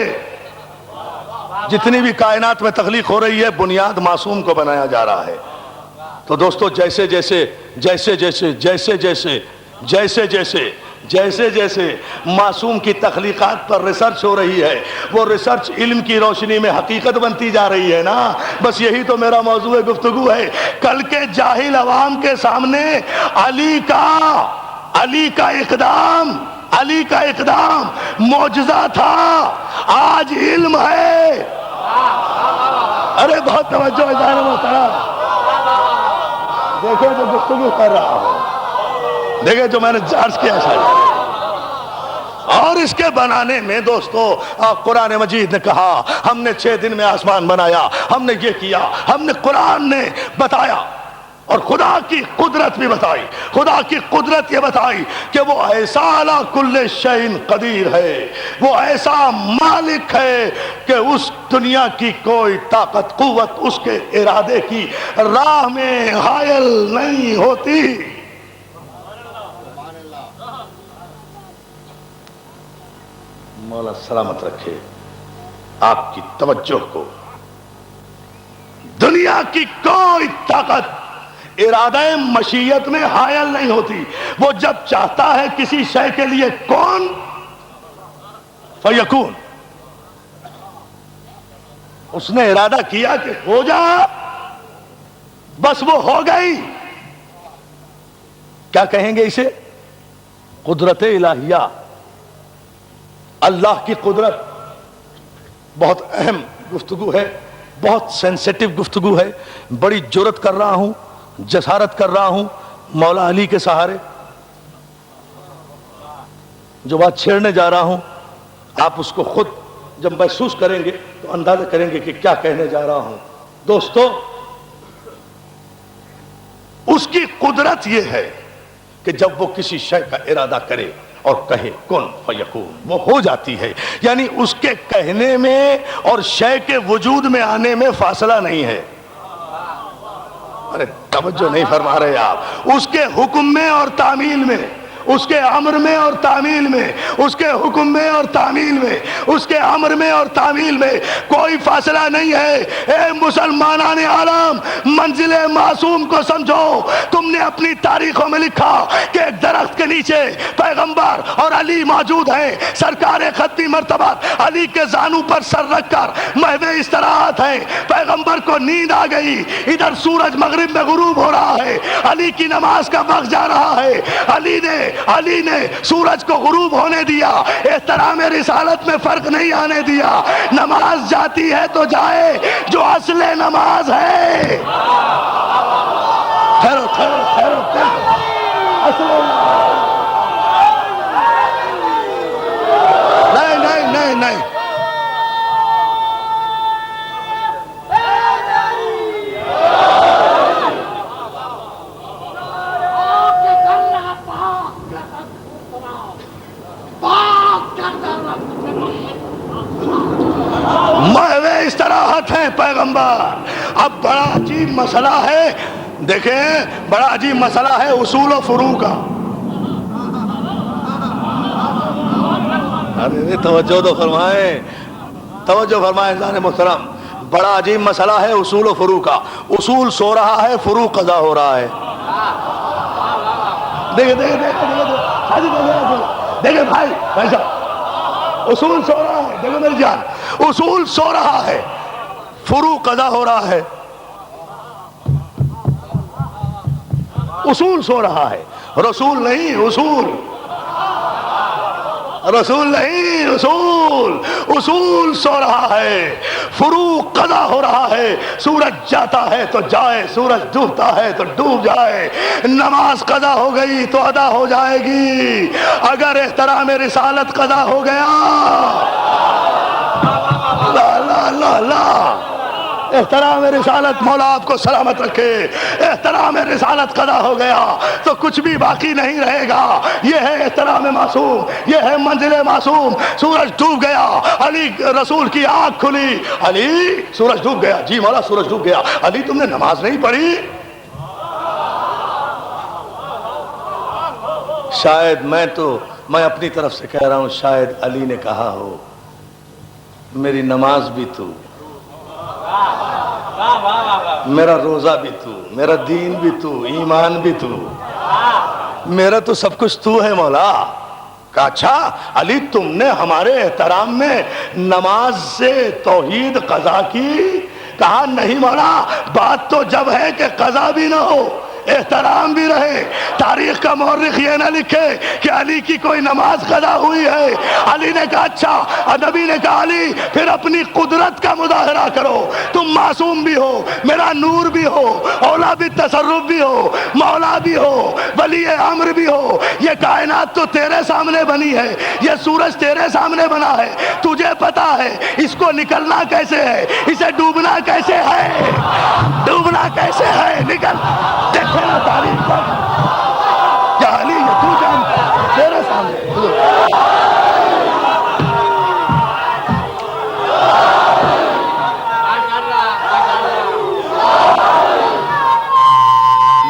جتنی بھی کائنات میں تخلیق ہو رہی ہے بنیاد معصوم کو بنایا جا رہا ہے۔ تو دوستو جیسے جیسے معصوم کی تخلیقات پر ریسرچ ہو رہی ہے، وہ ریسرچ علم کی روشنی میں حقیقت بنتی جا رہی ہے نا۔ بس یہی تو میرا موضوع گفتگو ہے۔ کل کے جاہل عوام کے سامنے علی کا اقدام معجزہ تھا، آج علم ہے۔ ارے بہت توجہ ہے ظاہر محترم، دیکھیں جو گفتگو کر رہا ہوں، دیکھیں جو میں نے عرض کیا شاید۔ اور اس کے بنانے میں دوستو قرآن مجید نے کہا ہم نے 6 دن میں آسمان بنایا، ہم نے یہ کیا، ہم نے قرآن نے بتایا اور خدا کی قدرت بھی بتائی۔ خدا کی قدرت یہ بتائی کہ وہ ایسا علی کل شیء قدیر ہے، وہ ایسا مالک ہے کہ اس دنیا کی کوئی طاقت قوت اس کے ارادے کی راہ میں حائل نہیں ہوتی۔ مولا سلامت رکھے آپ کی توجہ کو۔ دنیا کی کوئی طاقت ارادہ مشیت میں حائل نہیں ہوتی۔ وہ جب چاہتا ہے کسی شے کے لیے کون فیکون، اس نے ارادہ کیا کہ ہو جا، بس وہ ہو گئی۔ کیا کہیں گے اسے؟ قدرت الہیہ، اللہ کی قدرت۔ بہت اہم گفتگو ہے، بہت سینسیٹیو گفتگو ہے، بڑی جرات کر رہا ہوں، جسارت کر رہا ہوں مولا علی کے سہارے۔ جو بات چھیڑنے جا رہا ہوں آپ اس کو خود جب محسوس کریں گے تو اندازہ کریں گے کہ کیا کہنے جا رہا ہوں۔ دوستو اس کی قدرت یہ ہے کہ جب وہ کسی شے کا ارادہ کرے اور کہے کن فیکون، وہ ہو جاتی ہے. یعنی اس کے کہنے میں اور شے کے وجود میں آنے میں فاصلہ نہیں ہے. ارے توجہ نہیں فرما رہے آپ. اس کے حکم میں اور تعمیل میں، اس کے امر میں اور تعمیل میں، اس کے حکم میں اور تعمیل میں، اس کے امر میں اور تعمیل میں کوئی فاصلہ نہیں ہے. اے مسلمانان عالم، منزل معصوم کو سمجھو. تم نے اپنی تاریخوں میں لکھا کہ ایک درخت کے نیچے پیغمبر اور علی موجود ہیں. سرکار ختمی مرتبہ علی کے زانو پر سر رکھ کر محو استراحت ہیں. پیغمبر کو نیند آ گئی، ادھر سورج مغرب میں غروب ہو رہا ہے، علی کی نماز کا وقت جا رہا ہے. علی نے سورج کو غروب ہونے دیا، احترام رسالت میں فرق نہیں آنے دیا. نماز جاتی ہے تو جائے، جو اصل نماز ہے. ٹھہرو ٹھہرو ٹھہرو ٹھہرو. نہیں نہیں نہیں نہیں، محو استراحت ہے پیغمبر. اب بڑا عجیب مسئلہ ہے، دیکھیں بڑا عجیب مسئلہ ہے اصول و فروع کا. ارے توجہ تو فرمائیں، توجہ فرمائیں جان محترم. بڑا عجیب مسئلہ ہے اصول و فروع کا. اصول سو رہا ہے، فروع قضا ہو رہا ہے. دیکھیں دیکھیں دیکھیں بھائی صاحب، اصول سو رہا ہے. دیکھو میری جان، اصول سو رہا ہے، فروع قضا ہو رہا ہے. اصول سو رہا ہے، رسول نہیں. اصول رسول نہیں، اصول سو رہا ہے، فروع قضا ہو رہا ہے. سورج جاتا ہے تو جائے، سورج ڈوبتا ہے تو ڈوب جائے. نماز قضا ہو گئی تو ادا ہو جائے گی. اگر احترام رسالت قضا ہو گیا، لا لا لا لا، احترام رسالت، مولا آپ کو سلامت رکھے، احترام رسالت قضا ہو گیا تو کچھ بھی باقی نہیں رہے گا. یہ ہے احترام معصوم، یہ ہے منزل معصوم. سورج ڈوب گیا، علی رسول کی آنکھ کھلی. علی سورج ڈوب گیا. جی مولا سورج ڈوب گیا. علی تم نے نماز نہیں پڑھی؟ شاید میں اپنی طرف سے کہہ رہا ہوں، شاید علی نے کہا ہو میری نماز بھی تو، میرا روزہ بھی تو، میرا دین بھی تو، ایمان بھی تو، میرا تو سب کچھ تو ہے مولا. کہا اچھا علی تم نے ہمارے احترام میں نماز سے توحید قضا کی؟ کہا نہیں مولا، بات تو جب ہے کہ قضا بھی نہ ہو، احترام بھی رہے. تاریخ کا مورخ یہ نہ لکھے کہ علی کی کوئی نماز قضا ہوئی ہے. علی نے کہا اچھا، نبی نے کہا علی پھر اپنی قدرت کا مظاہرہ کرو. تم معصوم بھی ہو، میرا نور بھی ہو، اولا بھی تصرف بھی ہو، مولا بھی ہو، ولی امر بھی ہو. یہ کائنات تو تیرے سامنے بنی ہے، یہ سورج تیرے سامنے بنا ہے. تجھے پتا ہے اس کو نکلنا کیسے ہے، اسے ڈوبنا کیسے ہے، ڈوبنا کیسے ہے. نکل دیکھنا تاریخ پر کیا علی یہ تو جانتا ہے تیرے سامنے.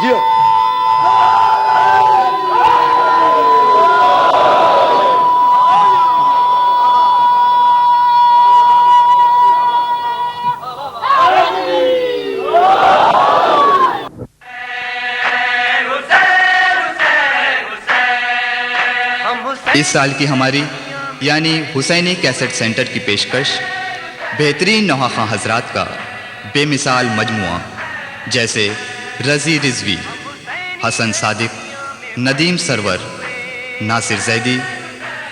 جی اس سال کی ہماری یعنی حسینی کیسٹ سینٹر کی پیشکش بہترین نوحہ حضرات کا بے مثال مجموعہ جیسے رضی رضوی، حسن صادق، ندیم سرور، ناصر زیدی،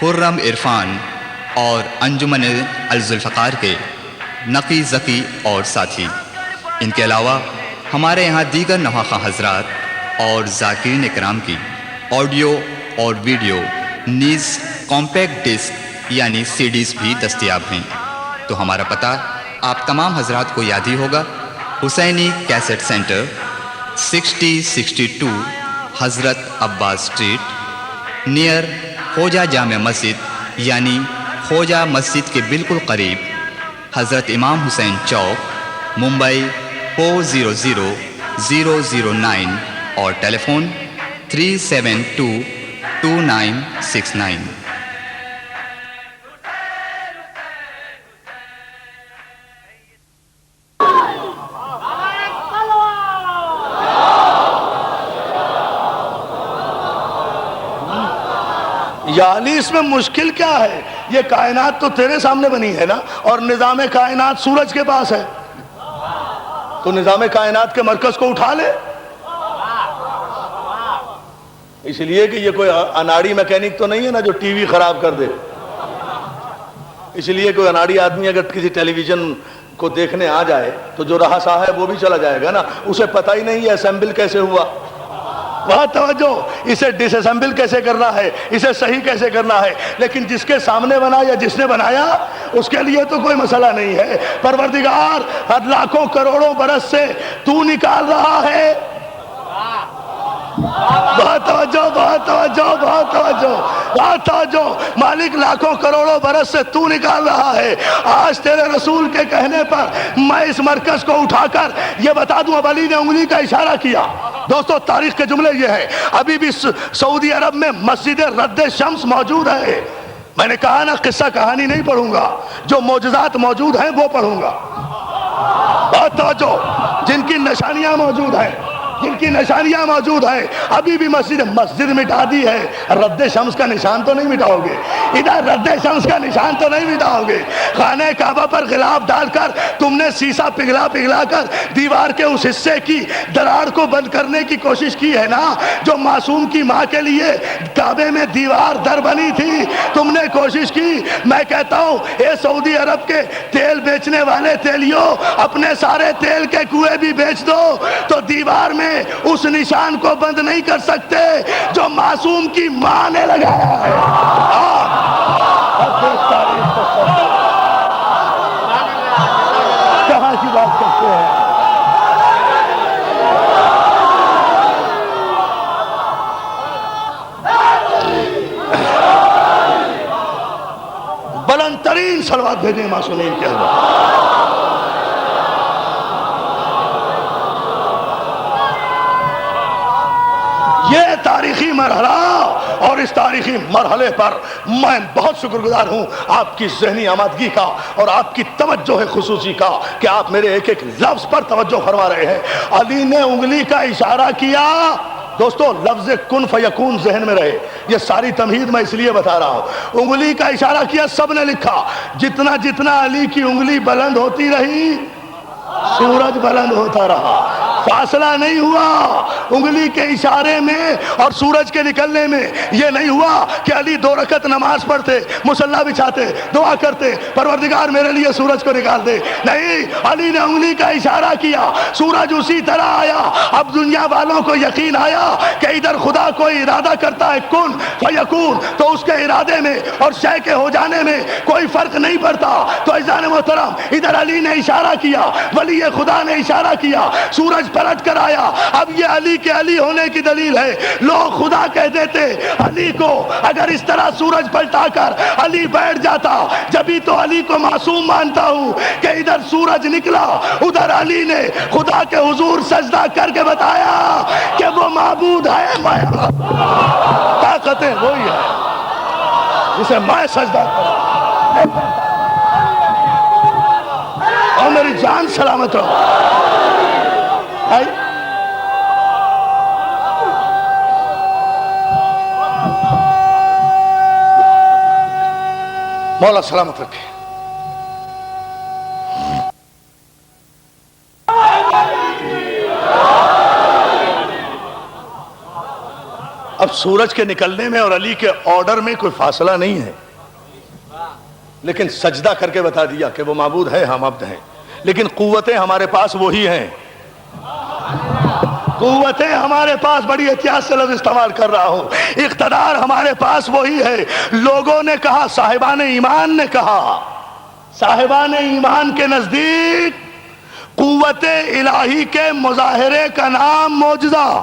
خرم عرفان اور انجمن الذوالفقار کے نقی ذکی اور ساتھی. ان کے علاوہ ہمارے یہاں دیگر نوحہ حضرات اور ذاکرین اکرام کی آڈیو اور ویڈیو نیز کمپیکٹ ڈسک یعنی CDs بھی دستیاب ہیں. تو ہمارا پتہ آپ تمام حضرات کو یاد ہی ہوگا، حسینی کیسٹ سینٹر 6062 حضرت عباس اسٹریٹ نیئر خوجہ جامع مسجد یعنی خوجہ مسجد کے بالکل قریب، حضرت امام حسین چوک، ممبئی 400009 اور ٹیلی فون 3722969۔ یا علی اس میں مشکل کیا ہے؟ یہ کائنات تو تیرے سامنے بنی ہے نا، اور نظام کائنات سورج کے پاس ہے، تو نظام کائنات کے مرکز کو اٹھا لے۔ اس لیے کہ یہ کوئی اناڑی میکینک تو نہیں ہے نا جو ٹی وی خراب کر دے۔ اس لیے کوئی اناڑی آدمی اگر کسی ٹیلی ویژن کو دیکھنے آ جائے تو جو رہا سا ہے وہ بھی چلا جائے گا نا، اسے پتہ ہی نہیں ہے اسمبل کیسے ہوا۔ بہت توجہ، اسے ڈس اسمبل کیسے کرنا ہے، اسے صحیح کیسے کرنا ہے، لیکن جس کے سامنے بنا یا جس نے بنایا اس کے لیے تو کوئی مسئلہ نہیں ہے۔ پروردگار ہر لاکھوں کروڑوں برس سے تو نکال رہا ہے۔ بہت توجہ، بہت توجہ، بہت توجہ، بہت توجہ۔ مالک لاکھوں کروڑوں برس سے تو نکال رہا ہے۔ آج تیرے رسول کے کہنے پر میں اس مرکز کو اٹھا کر یہ بتا دوں، اب علی نے انگلی کا اشارہ کیا۔ دوستو تاریخ کے جملے یہ ہے، ابھی بھی سعودی عرب میں مسجد رد شمس موجود ہے۔ میں نے کہا نا قصہ کہانی نہیں پڑھوں گا، جو معجزات موجود ہیں وہ پڑھوں گا۔ بہت توجہ، جن کی نشانیاں موجود ہیں، جن کی نشانیاں موجود ہیں، ابھی بھی مسجد مٹا دی ہے، رد شمس کا نشان تو نہیں مٹاؤ گے، ادھر رد شمس کا نشان تو نہیں مٹاؤ گے۔ خانہ کعبہ پر غلاف ڈال کر تم نے سیسا پگھلا پگھلا کر دیوار کے اس حصے کی دراڑ کو بند کرنے کی کوشش کی ہے نا، جو معصوم کی ماں کے لیے کعبے میں دیوار در بنی تھی، تم نے کوشش کی۔ میں کہتا ہوں اے سعودی عرب کے تیل بیچنے والے تیلیوں، اپنے سارے تیل کے کنویں بھی بیچ دو تو دیوار میں اس نشان کو بند نہیں کر سکتے جو معصوم کی ماں نے لگایا ہے۔ کہاں کی بات کرتے ہیں؟ بلند ترین صلوات بھیجیں معصومین کے اندر۔ یہ تاریخی مرحلہ، اور اس تاریخی مرحلے پر میں بہت شکر گزار ہوں آپ کی ذہنی آمادگی کا اور آپ کی توجہ خصوصی کا کہ آپ میرے ایک ایک لفظ پر توجہ فرما رہے ہیں۔ علی نے انگلی کا اشارہ کیا۔ دوستو لفظ کن فیکون ذہن میں رہے، یہ ساری تمہید میں اس لیے بتا رہا ہوں۔ انگلی کا اشارہ کیا، سب نے لکھا، جتنا جتنا علی کی انگلی بلند ہوتی رہی سورج بلند ہوتا رہا، فاصلہ نہیں ہوا انگلی کے اشارے میں اور سورج کے نکلنے میں۔ یہ نہیں ہوا کہ علی 2 رکعت نماز پڑھتے، مصلی بچھاتے، دعا کرتے پروردگار میرے لیے سورج کو نکال دے، نہیں، علی نے انگلی کا اشارہ کیا، سورج اسی طرح آیا۔ اب دنیا والوں کو یقین آیا کہ ادھر خدا کوئی ارادہ کرتا ہے کن فیکون، تو اس کے ارادے میں اور شے کے ہو جانے میں کوئی فرق نہیں پڑتا۔ تو عزیزان محترم، ادھر علی نے اشارہ کیا، ولی خدا نے اشارہ کیا، سورج پلٹ کر آیا۔ اب یہ علی کے علی ہونے کی دلیل ہے۔ لوگ خدا کہہ دیتے علی کو، اگر اس طرح سورج پلٹا کر علی بیٹھ جاتا، جبھی تو علی کو معصوم مانتا ہوں کہ ادھر سورج نکلا، ادھر علی نے خدا کے حضور سجدہ کر کے بتایا کہ وہ معبود ہے، میں طاقتیں وہی ہے جسے میں سجدہ کروں، اور میری جان سلامت ہو۔ مولا سلامت رکھے۔ اب سورج کے نکلنے میں اور علی کے آرڈر میں کوئی فاصلہ نہیں ہے، لیکن سجدہ کر کے بتا دیا کہ وہ معبود ہے، ہم عبد ہیں، لیکن قوتیں ہمارے پاس وہی ہیں۔ قوتیں ہمارے پاس، بڑی احتیاط سے لفظ استعمال کر رہا ہوں، اقتدار ہمارے پاس وہی ہے۔ لوگوں نے کہا، صاحبان ایمان نے کہا، صاحبان ایمان کے نزدیک قوت الہی کے مظاہرے کا نام معجزہ۔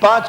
5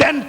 10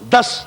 10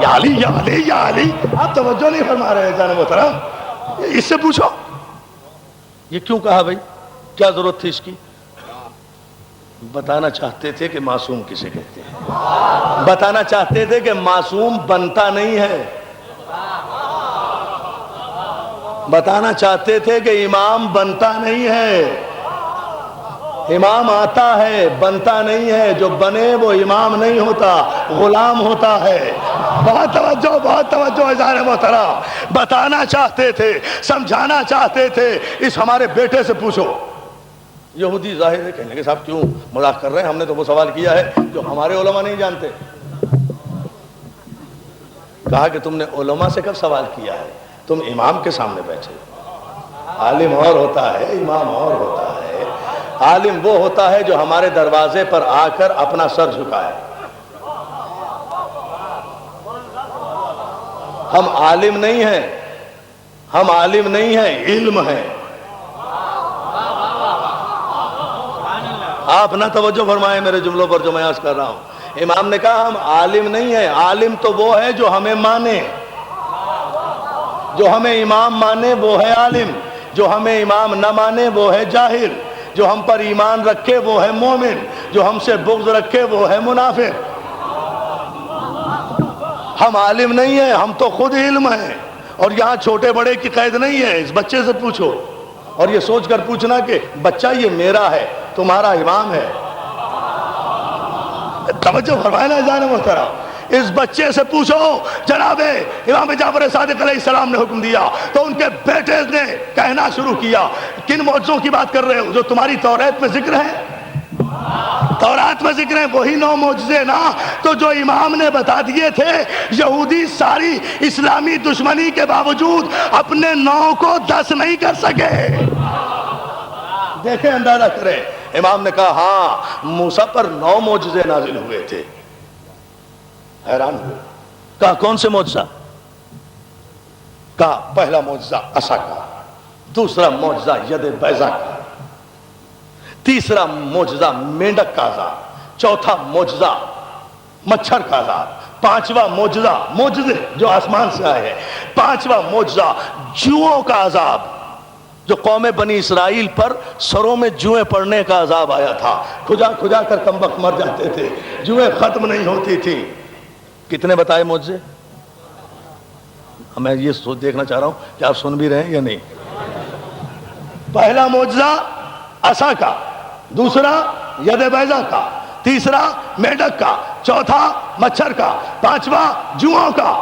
یا علی یا علی یا علی. آپ توجہ نہیں فرما رہے ہیں جان محترم. اس سے پوچھو یہ کیوں کہا بھائی؟ کیا ضرورت تھی اس کی؟ بتانا چاہتے تھے کہ معصوم کسے کہتے ہیں. بتانا چاہتے تھے کہ معصوم بنتا نہیں ہے. بتانا چاہتے تھے کہ امام بنتا نہیں ہے. امام آتا ہے، بنتا نہیں ہے. جو بنے وہ امام نہیں ہوتا، غلام ہوتا ہے. بہت توجہ اظہار محترم. بتانا چاہتے تھے، سمجھانا چاہتے تھے. اس ہمارے بیٹے سے پوچھو. یہودی ظاہر ہے کہنے کے صاحب کیوں مذاق کر رہے ہیں، ہم نے تو وہ سوال کیا ہے جو ہمارے علماء نہیں جانتے. کہا کہ تم نے علماء سے کب سوال کیا ہے؟ تم امام کے سامنے بیٹھے. عالم اور ہوتا ہے، امام اور ہوتا ہے. عالم وہ ہوتا ہے جو ہمارے دروازے پر آ کر اپنا سر جھکائے. ہم عالم نہیں ہیں، ہم عالم نہیں ہیں، علم ہے. آپ نہ توجہ فرمائیں میرے جملوں پر جو میں عرض کر رہا ہوں. امام نے کہا ہم عالم نہیں ہیں. عالم تو وہ ہے جو ہمیں مانے، جو ہمیں امام مانے وہ ہے عالم. جو ہمیں امام نہ مانے وہ ہے جاہل. جو ہم پر ایمان رکھے وہ ہے مومن. جو ہم سے بغض رکھے وہ ہے منافق. ہم عالم نہیں ہیں، ہم تو خود علم ہیں. اور یہاں چھوٹے بڑے کی قید نہیں ہے. اس بچے سے پوچھو اور یہ سوچ کر پوچھنا کہ بچہ یہ میرا ہے، تمہارا امام ہے. توجہ فرمائے نا جان محترم. اس بچے سے پوچھو. جناب امام جعفر صادق علیہ السلام نے حکم دیا تو ان کے بیٹے نے کہنا شروع کیا کن معجزوں کی بات کر رہے ہو جو تمہاری توریت میں ذکر ہے؟ تورات میں ذکر ہیں وہی 9 معجزے نا تو جو امام نے بتا دیے تھے. یہودی ساری اسلامی دشمنی کے باوجود اپنے 9 کو 10 نہیں کر سکے. دیکھیں اندازہ کریں. امام نے کہا ہاں موسیٰ پر 9 معجزے نازل ہوئے تھے. حیران ہوئے. کہا کون سے معجزہ؟ کہا پہلا معجزہ عصا کا، دوسرا معجزہ ید بیضا کا، تیسرا معجزہ مینڈک کا عذاب، چوتھا معجزہ مچھر کا عذاب، پانچواں معجزے جو آسمان سے آئے ہیں، پانچواں معجزہ جوؤں کا عذاب جو قوم بنی اسرائیل پر سروں میں جوئیں پڑنے کا عذاب آیا تھا. کھجا کھجا کر کمبخت مر جاتے تھے، جوئیں ختم نہیں ہوتی تھی. کتنے بتائے معجزے؟ میں یہ سوچ دیکھنا چاہ رہا ہوں کہ آپ سن بھی رہے ہیں یا نہیں. پہلا معجزہ عصا کا، دوسرا ید بیضا کا، تیسرا میڈک کا، چوتھا مچھر کا، پانچواں جوؤں کا.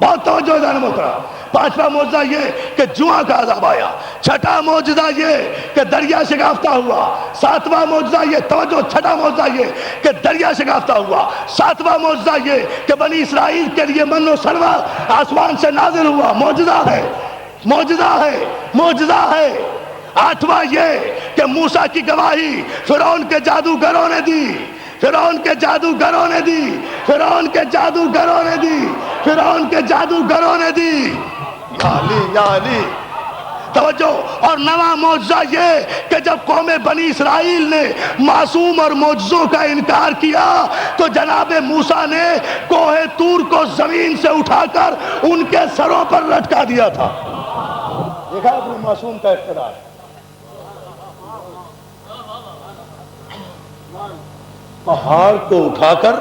بہت توجہ جان محترم. پانچواں معجزہ یہ کہ جوؤں کا عذاب آیا. چھٹا معجزہ یہ کہ دریا شکافتہ ہوا. ساتواں معجزہ یہ توجہ چھٹا معجزہ یہ کہ دریا شکافتہ ہوا. ساتواں معجزہ یہ کہ بنی اسرائیل کے لیے من و سلوہ آسمان سے نازل ہوا. معجزہ ہے، معجزہ ہے، معجزہ ہے. آٹھواں یہ کہ موسیٰ کی گواہی فرعون کے جادوگروں نے دی. فرعون کے جادوگروں نے دی. فرعون کے جادوگروں نے دی. فرعون کے جادوگروں نے دی. یا علی یا علی توجہ. اور نواں معجزہ یہ کہ جب قوم بنی اسرائیل نے معصوم اور معجزوں کا انکار کیا تو جناب موسیٰ نے کوہ طور کو زمین سے اٹھا کر ان کے سروں پر لٹکا دیا تھا. دیکھا اپنے معصوم کا اقتدار. پہاڑ کو اٹھا کر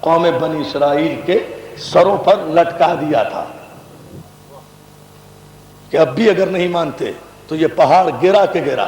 قوم بنی اسرائیل کے سروں پر لٹکا دیا تھا کہ اب بھی اگر نہیں مانتے تو یہ پہاڑ گرا کے گرا.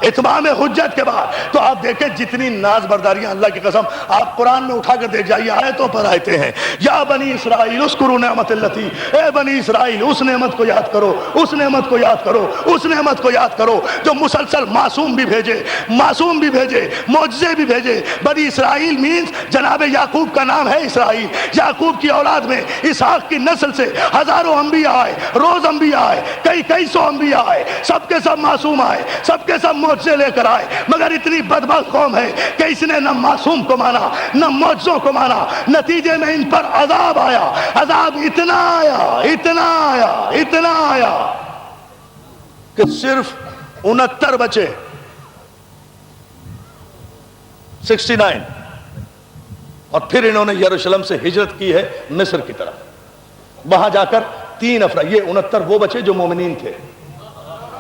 اتمام حجت کے بعد تو آپ دیکھیں جتنی ناز برداریاں اللہ کی قسم آپ قرآن میں اٹھا کر دیکھ جائیے. آیتوں پر آیتیں ہیں. یا بنی اسرائیل اذکروا نعمت اللتی، اے بنی اسرائیل اس نعمت کو یاد کرو، اس نعمت کو یاد کرو، اس نعمت کو یاد کرو جو مسلسل معصوم بھی بھیجے، معصوم بھی بھیجے، معجزے بھی بھیجے. بنی اسرائیل مینز جناب یعقوب کا نام ہے اسرائیل. یعقوب کی اولاد میں اسحاق کی نسل سے ہزاروں انبیاء آئے، روز انبیاء آئے، کئی سو انبیاء آئے. سب کے سب معصوم آئے، سب کے سب معجزے لے کر آئے. مگر اتنی بدبخت قوم ہے کہ اس نے نہ معصوم کو مانا نہ معجزوں کو مانا. نتیجے میں ان پر عذاب آیا. عذاب اتنا آیا، اتنا آیا، اتنا آیا کہ صرف 69 بچے. 69 اور پھر انہوں نے یروشلم سے ہجرت کی ہے مصر کی طرف. وہاں جا کر 3 افراد، یہ 69 وہ بچے جو مومنین تھے،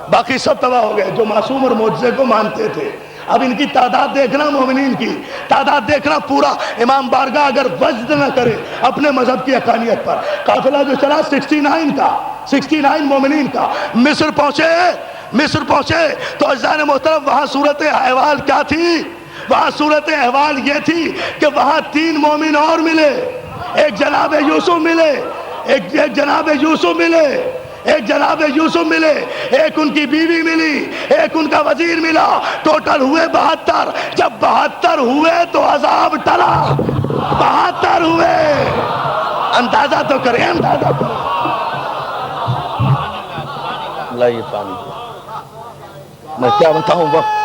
باقی سب تباہ ہو گئے جو معصوم اور معجزے کو مانتے تھے. اب ان کی تعداد دیکھنا، مومنین کی تعداد دیکھنا. پورا امام بارگاہ اگر وجد نہ کرے اپنے مذہب کی حقانیت پر، قافلہ جو چلا 69 مومنین کا مصر پہنچے تو عزیزان محترم وہاں صورت احوال کیا تھی؟ وہاں صورت احوال یہ تھی کہ وہاں 3 مومن اور ملے. ایک جناب یوسف ملے، ایک جناب یوسف ملے، ایک ان کی بیوی ملی، ایک ان کا وزیر ملا. ٹوٹل ہوئے 72. جب 72 ہوئے تو عذاب ٹلا. 72 ہوئے. اندازہ تو کریں، اندازہ کریں. لائیے پانی، میں کیا بتاؤں وقت.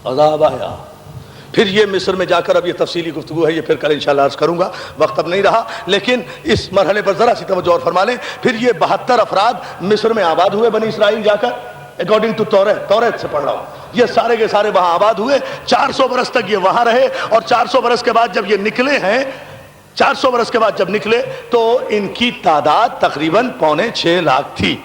عذاب آیا. پھر یہ مصر میں جا کر، اب یہ تفصیلی گفتگو ہے، یہ پھر کل انشاءاللہ عرض کروں گا، وقت اب نہیں رہا، لیکن اس مرحلے پر ذرا سی توجہ اور فرما لیں. پھر یہ 72 افراد مصر میں آباد ہوئے بنی اسرائیل جا کر، اکارڈنگ ٹو توریت سے پڑھ رہا ہوں. یہ سارے کے سارے وہاں آباد ہوئے. 400 برس تک یہ وہاں رہے، اور 400 برس کے بعد جب یہ نکلے ہیں، 400 برس کے بعد جب نکلے تو ان کی تعداد تقریباً 5.25 لاکھ تھی.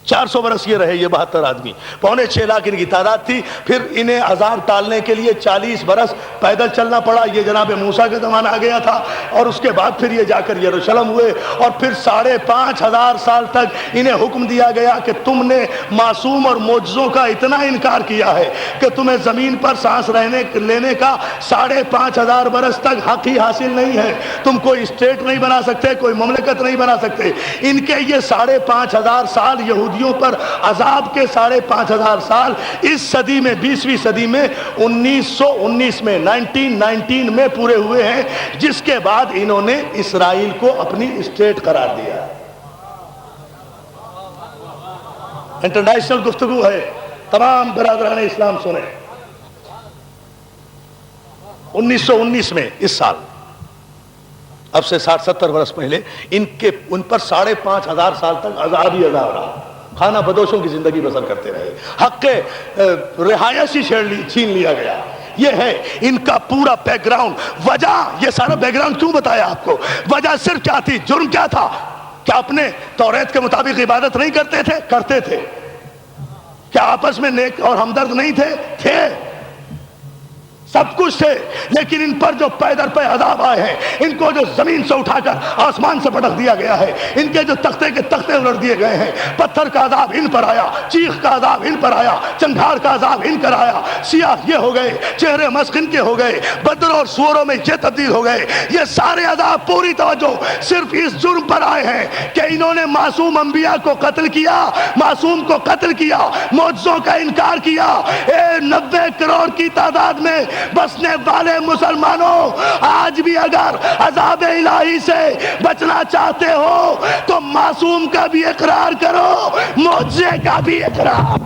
400 برس یہ رہے، یہ 72 آدمی، 5.25 لاکھ ان کی تعداد تھی. پھر انہیں عذاب ٹالنے کے لیے 40 برس پیدل چلنا پڑا. یہ جناب موسیٰ کا زمانہ آ گیا تھا، اور اس کے بعد پھر یہ جا کر یروشلم ہوئے. اور پھر 5,500 سال تک انہیں حکم دیا گیا کہ تم نے معصوم اور معجزوں کا اتنا انکار کیا ہے کہ تمہیں زمین پر سانس لینے کا 5,500 برس تک حق ہی حاصل نہیں ہے. تم کوئی اسٹیٹ نہیں بنا سکتے، کوئی مملکت نہیں بنا سکتے. ان کے یہ 5,500 سال یہودیوں پر عذاب کے 5,500 سال اس صدی میں، 20ویں صدی میں 1919 میں 1919 میں پورے ہوئے ہیں، جس کے بعد انہوں نے اسرائیل کو اپنی اسٹیٹ قرار دیا. انٹرنیشنل گفتگو ہے، تمام برادران اسلام سنیں. 1919 میں، اس سال، اب سے 60-70 برس پہلے، ان پر 5,500 سال تک عذاب ہی عذاب رہا. کھانا بدوشوں کی زندگی بسر کرتے رہے، حق رہائش ہی چھین لیا گیا. یہ ہے ان کا پورا بیک گراؤنڈ. وجہ، یہ سارا بیک گراؤنڈ کیوں بتایا آپ کو؟ وجہ صرف کیا تھی؟ جرم کیا تھا؟ کیا اپنے توریت کے مطابق عبادت نہیں کرتے تھے؟ کرتے تھے. کیا آپس میں نیک اور ہمدرد نہیں تھے؟ تھے. سب کچھ تھے. لیکن ان پر جو پیدر پہ عذاب آئے ہیں، ان کو جو زمین سے اٹھا کر آسمان سے پٹک دیا گیا ہے، ان کے جو تختے کے تختے الٹ دیے گئے ہیں، پتھر کا عذاب ان پر آیا، چیخ کا عذاب ان پر آیا، چنگھاڑ کا عذاب ان پر آیا، سیاہ یہ ہو گئے، چہرے مسخ ان کے ہو گئے، بدر اور سوروں میں یہ تبدیل ہو گئے. یہ سارے عذاب، پوری توجہ، صرف اس جرم پر آئے ہیں کہ انہوں نے معصوم انبیاء کو قتل کیا، معصوم کو قتل کیا، معجزوں کا انکار کیا. 90 کروڑ کی تعداد میں بسنے والے مسلمانوں، آج بھی اگر عذاب الہی سے بچنا چاہتے ہو تو معصوم کا بھی اقرار کرو، معجزے کا بھی اقرار.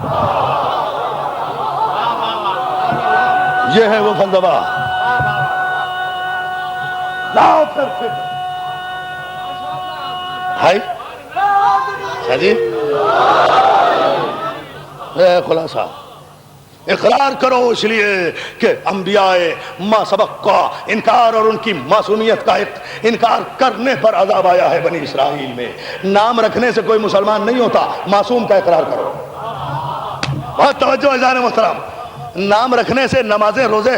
یہ ہے وہ فلسفہ. لاؤ پھر بھائی جی خلاصہ اقرار کرو، اس لیے کہ انبیاء ما سبق کا انکار اور ان کی معصومیت کا انکار کرنے پر عذاب آیا ہے بنی اسرائیل میں. نام رکھنے سے کوئی مسلمان نہیں ہوتا، معصوم کا اقرار کرو. بہت توجہ عزیزان محترم. نام رکھنے سے، نمازیں روزے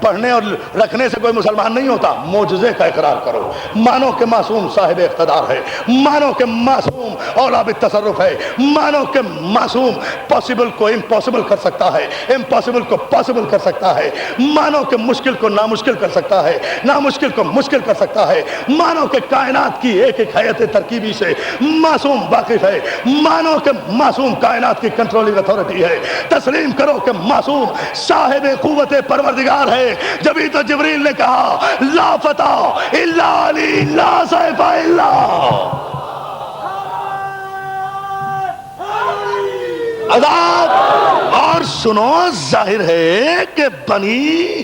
پڑھنے اور رکھنے سے کوئی مسلمان نہیں ہوتا. معجزے کا اقرار کرو. مانو کہ معصوم صاحب اقتدار ہے، مانو کہ معصوم اولا بالتصرف ہے، مانو کہ معصوم پاسبل کو امپاسبل کر سکتا ہے، امپاسبل کو پاسبل کر سکتا ہے، مانو کہ مشکل کو نامشکل کر سکتا ہے، نامشکل کو مشکل کر سکتا ہے، مانو کہ کائنات کی ایک ایک حیات ترکیبی سے معصوم واقف ہے، مانو کہ معصوم کائنات کی کنٹرولنگ اتھارٹی ہے. تسلیم کرو کہ معصوم صاحب قوت پروردگار ہے. جبھی تو جبریل نے کہا لا فتح الا علی لا سیف الا. عذاب. اور سنو، ظاہر ہے کہ بنی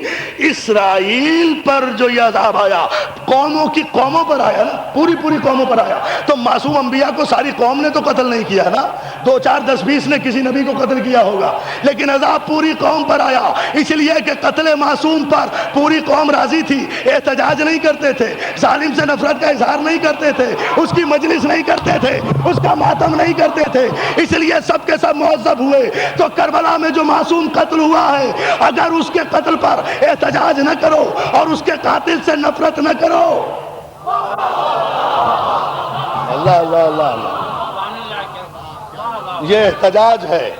اسرائیل پر جو یہ عذاب آیا، قوموں پر آیا نا. پوری قوموں پر آیا. تو معصوم انبیاء کو ساری قوم نے تو قتل نہیں کیا نا, 2 4 10 20 نے کسی نبی کو قتل کیا ہوگا, لیکن عذاب پوری قوم پر آیا, اس لیے کہ قتل معصوم پر پوری قوم راضی تھی, احتجاج نہیں کرتے تھے, ظالم سے نفرت کا اظہار نہیں کرتے تھے, اس کی مجلس نہیں کرتے تھے, اس کا ماتم نہیں کرتے تھے, اس لیے سب کے سب معذب ہوئے. تو کربلا میں جو معصوم قتل ہوا ہے, اگر اس کے قتل پر احتجاج نہ کرو اور اس کے قاتل سے نفرت نہ کرو. اللہ اللہ اللہ اللہ, یہ احتجاج ہے.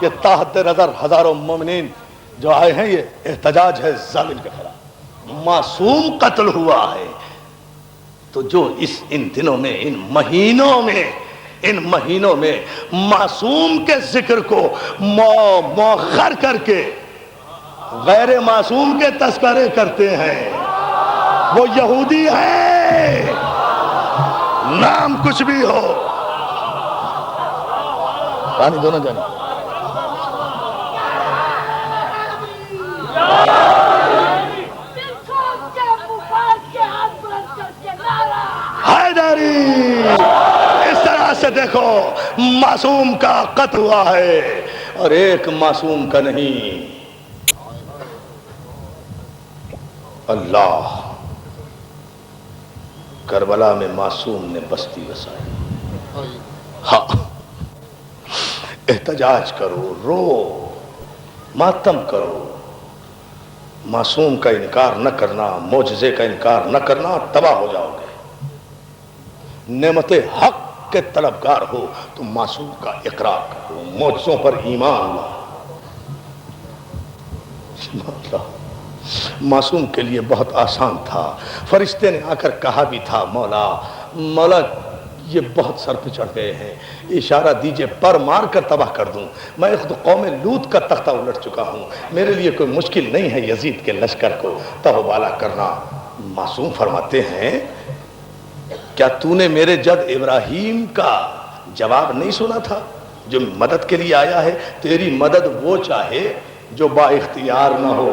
یہ تحت نظر ہزاروں مومنین جو آئے ہیں, یہ احتجاج ہے ظالم کے خلاف. معصوم قتل ہوا ہے تو جو ان دنوں میں, ان مہینوں میں معصوم کے ذکر کو مؤخر کر کے غیر معصوم کے تذکرے کرتے ہیں, وہ یہودی ہے, نام کچھ بھی ہو. پانی دونوں جانے. حیدری, اس طرح سے دیکھو معصوم کا قتل ہوا ہے اور ایک معصوم کا نہیں. اللہ کربلا میں معصوم نے بستی بسائی. ہاں, احتجاج کرو, رو, ماتم کرو. معصوم کا انکار نہ کرنا, معجزے کا انکار نہ کرنا, تباہ ہو جاؤ گے. نعمت حق کے طلبگار ہو تو معصوم کا اقرار کرو, معجزوں پر ایمان لاؤ. معصوم کے لیے بہت آسان تھا. فرشتے نے آ کر کہا بھی تھا, مولا یہ بہت سر پہ چڑھ گئے ہیں, اشارہ دیجئے پر مار کر تباہ کر دوں. میں خود قوم لوط کا تختہ الٹ چکا ہوں, میرے لیے کوئی مشکل نہیں ہے یزید کے لشکر کو تہ بالا کرنا. معصوم فرماتے ہیں, کیا تو نے میرے جد ابراہیم کا جواب نہیں سنا تھا جو مدد کے لیے آیا ہے؟ تیری مدد وہ چاہے جو با اختیار نہ ہو.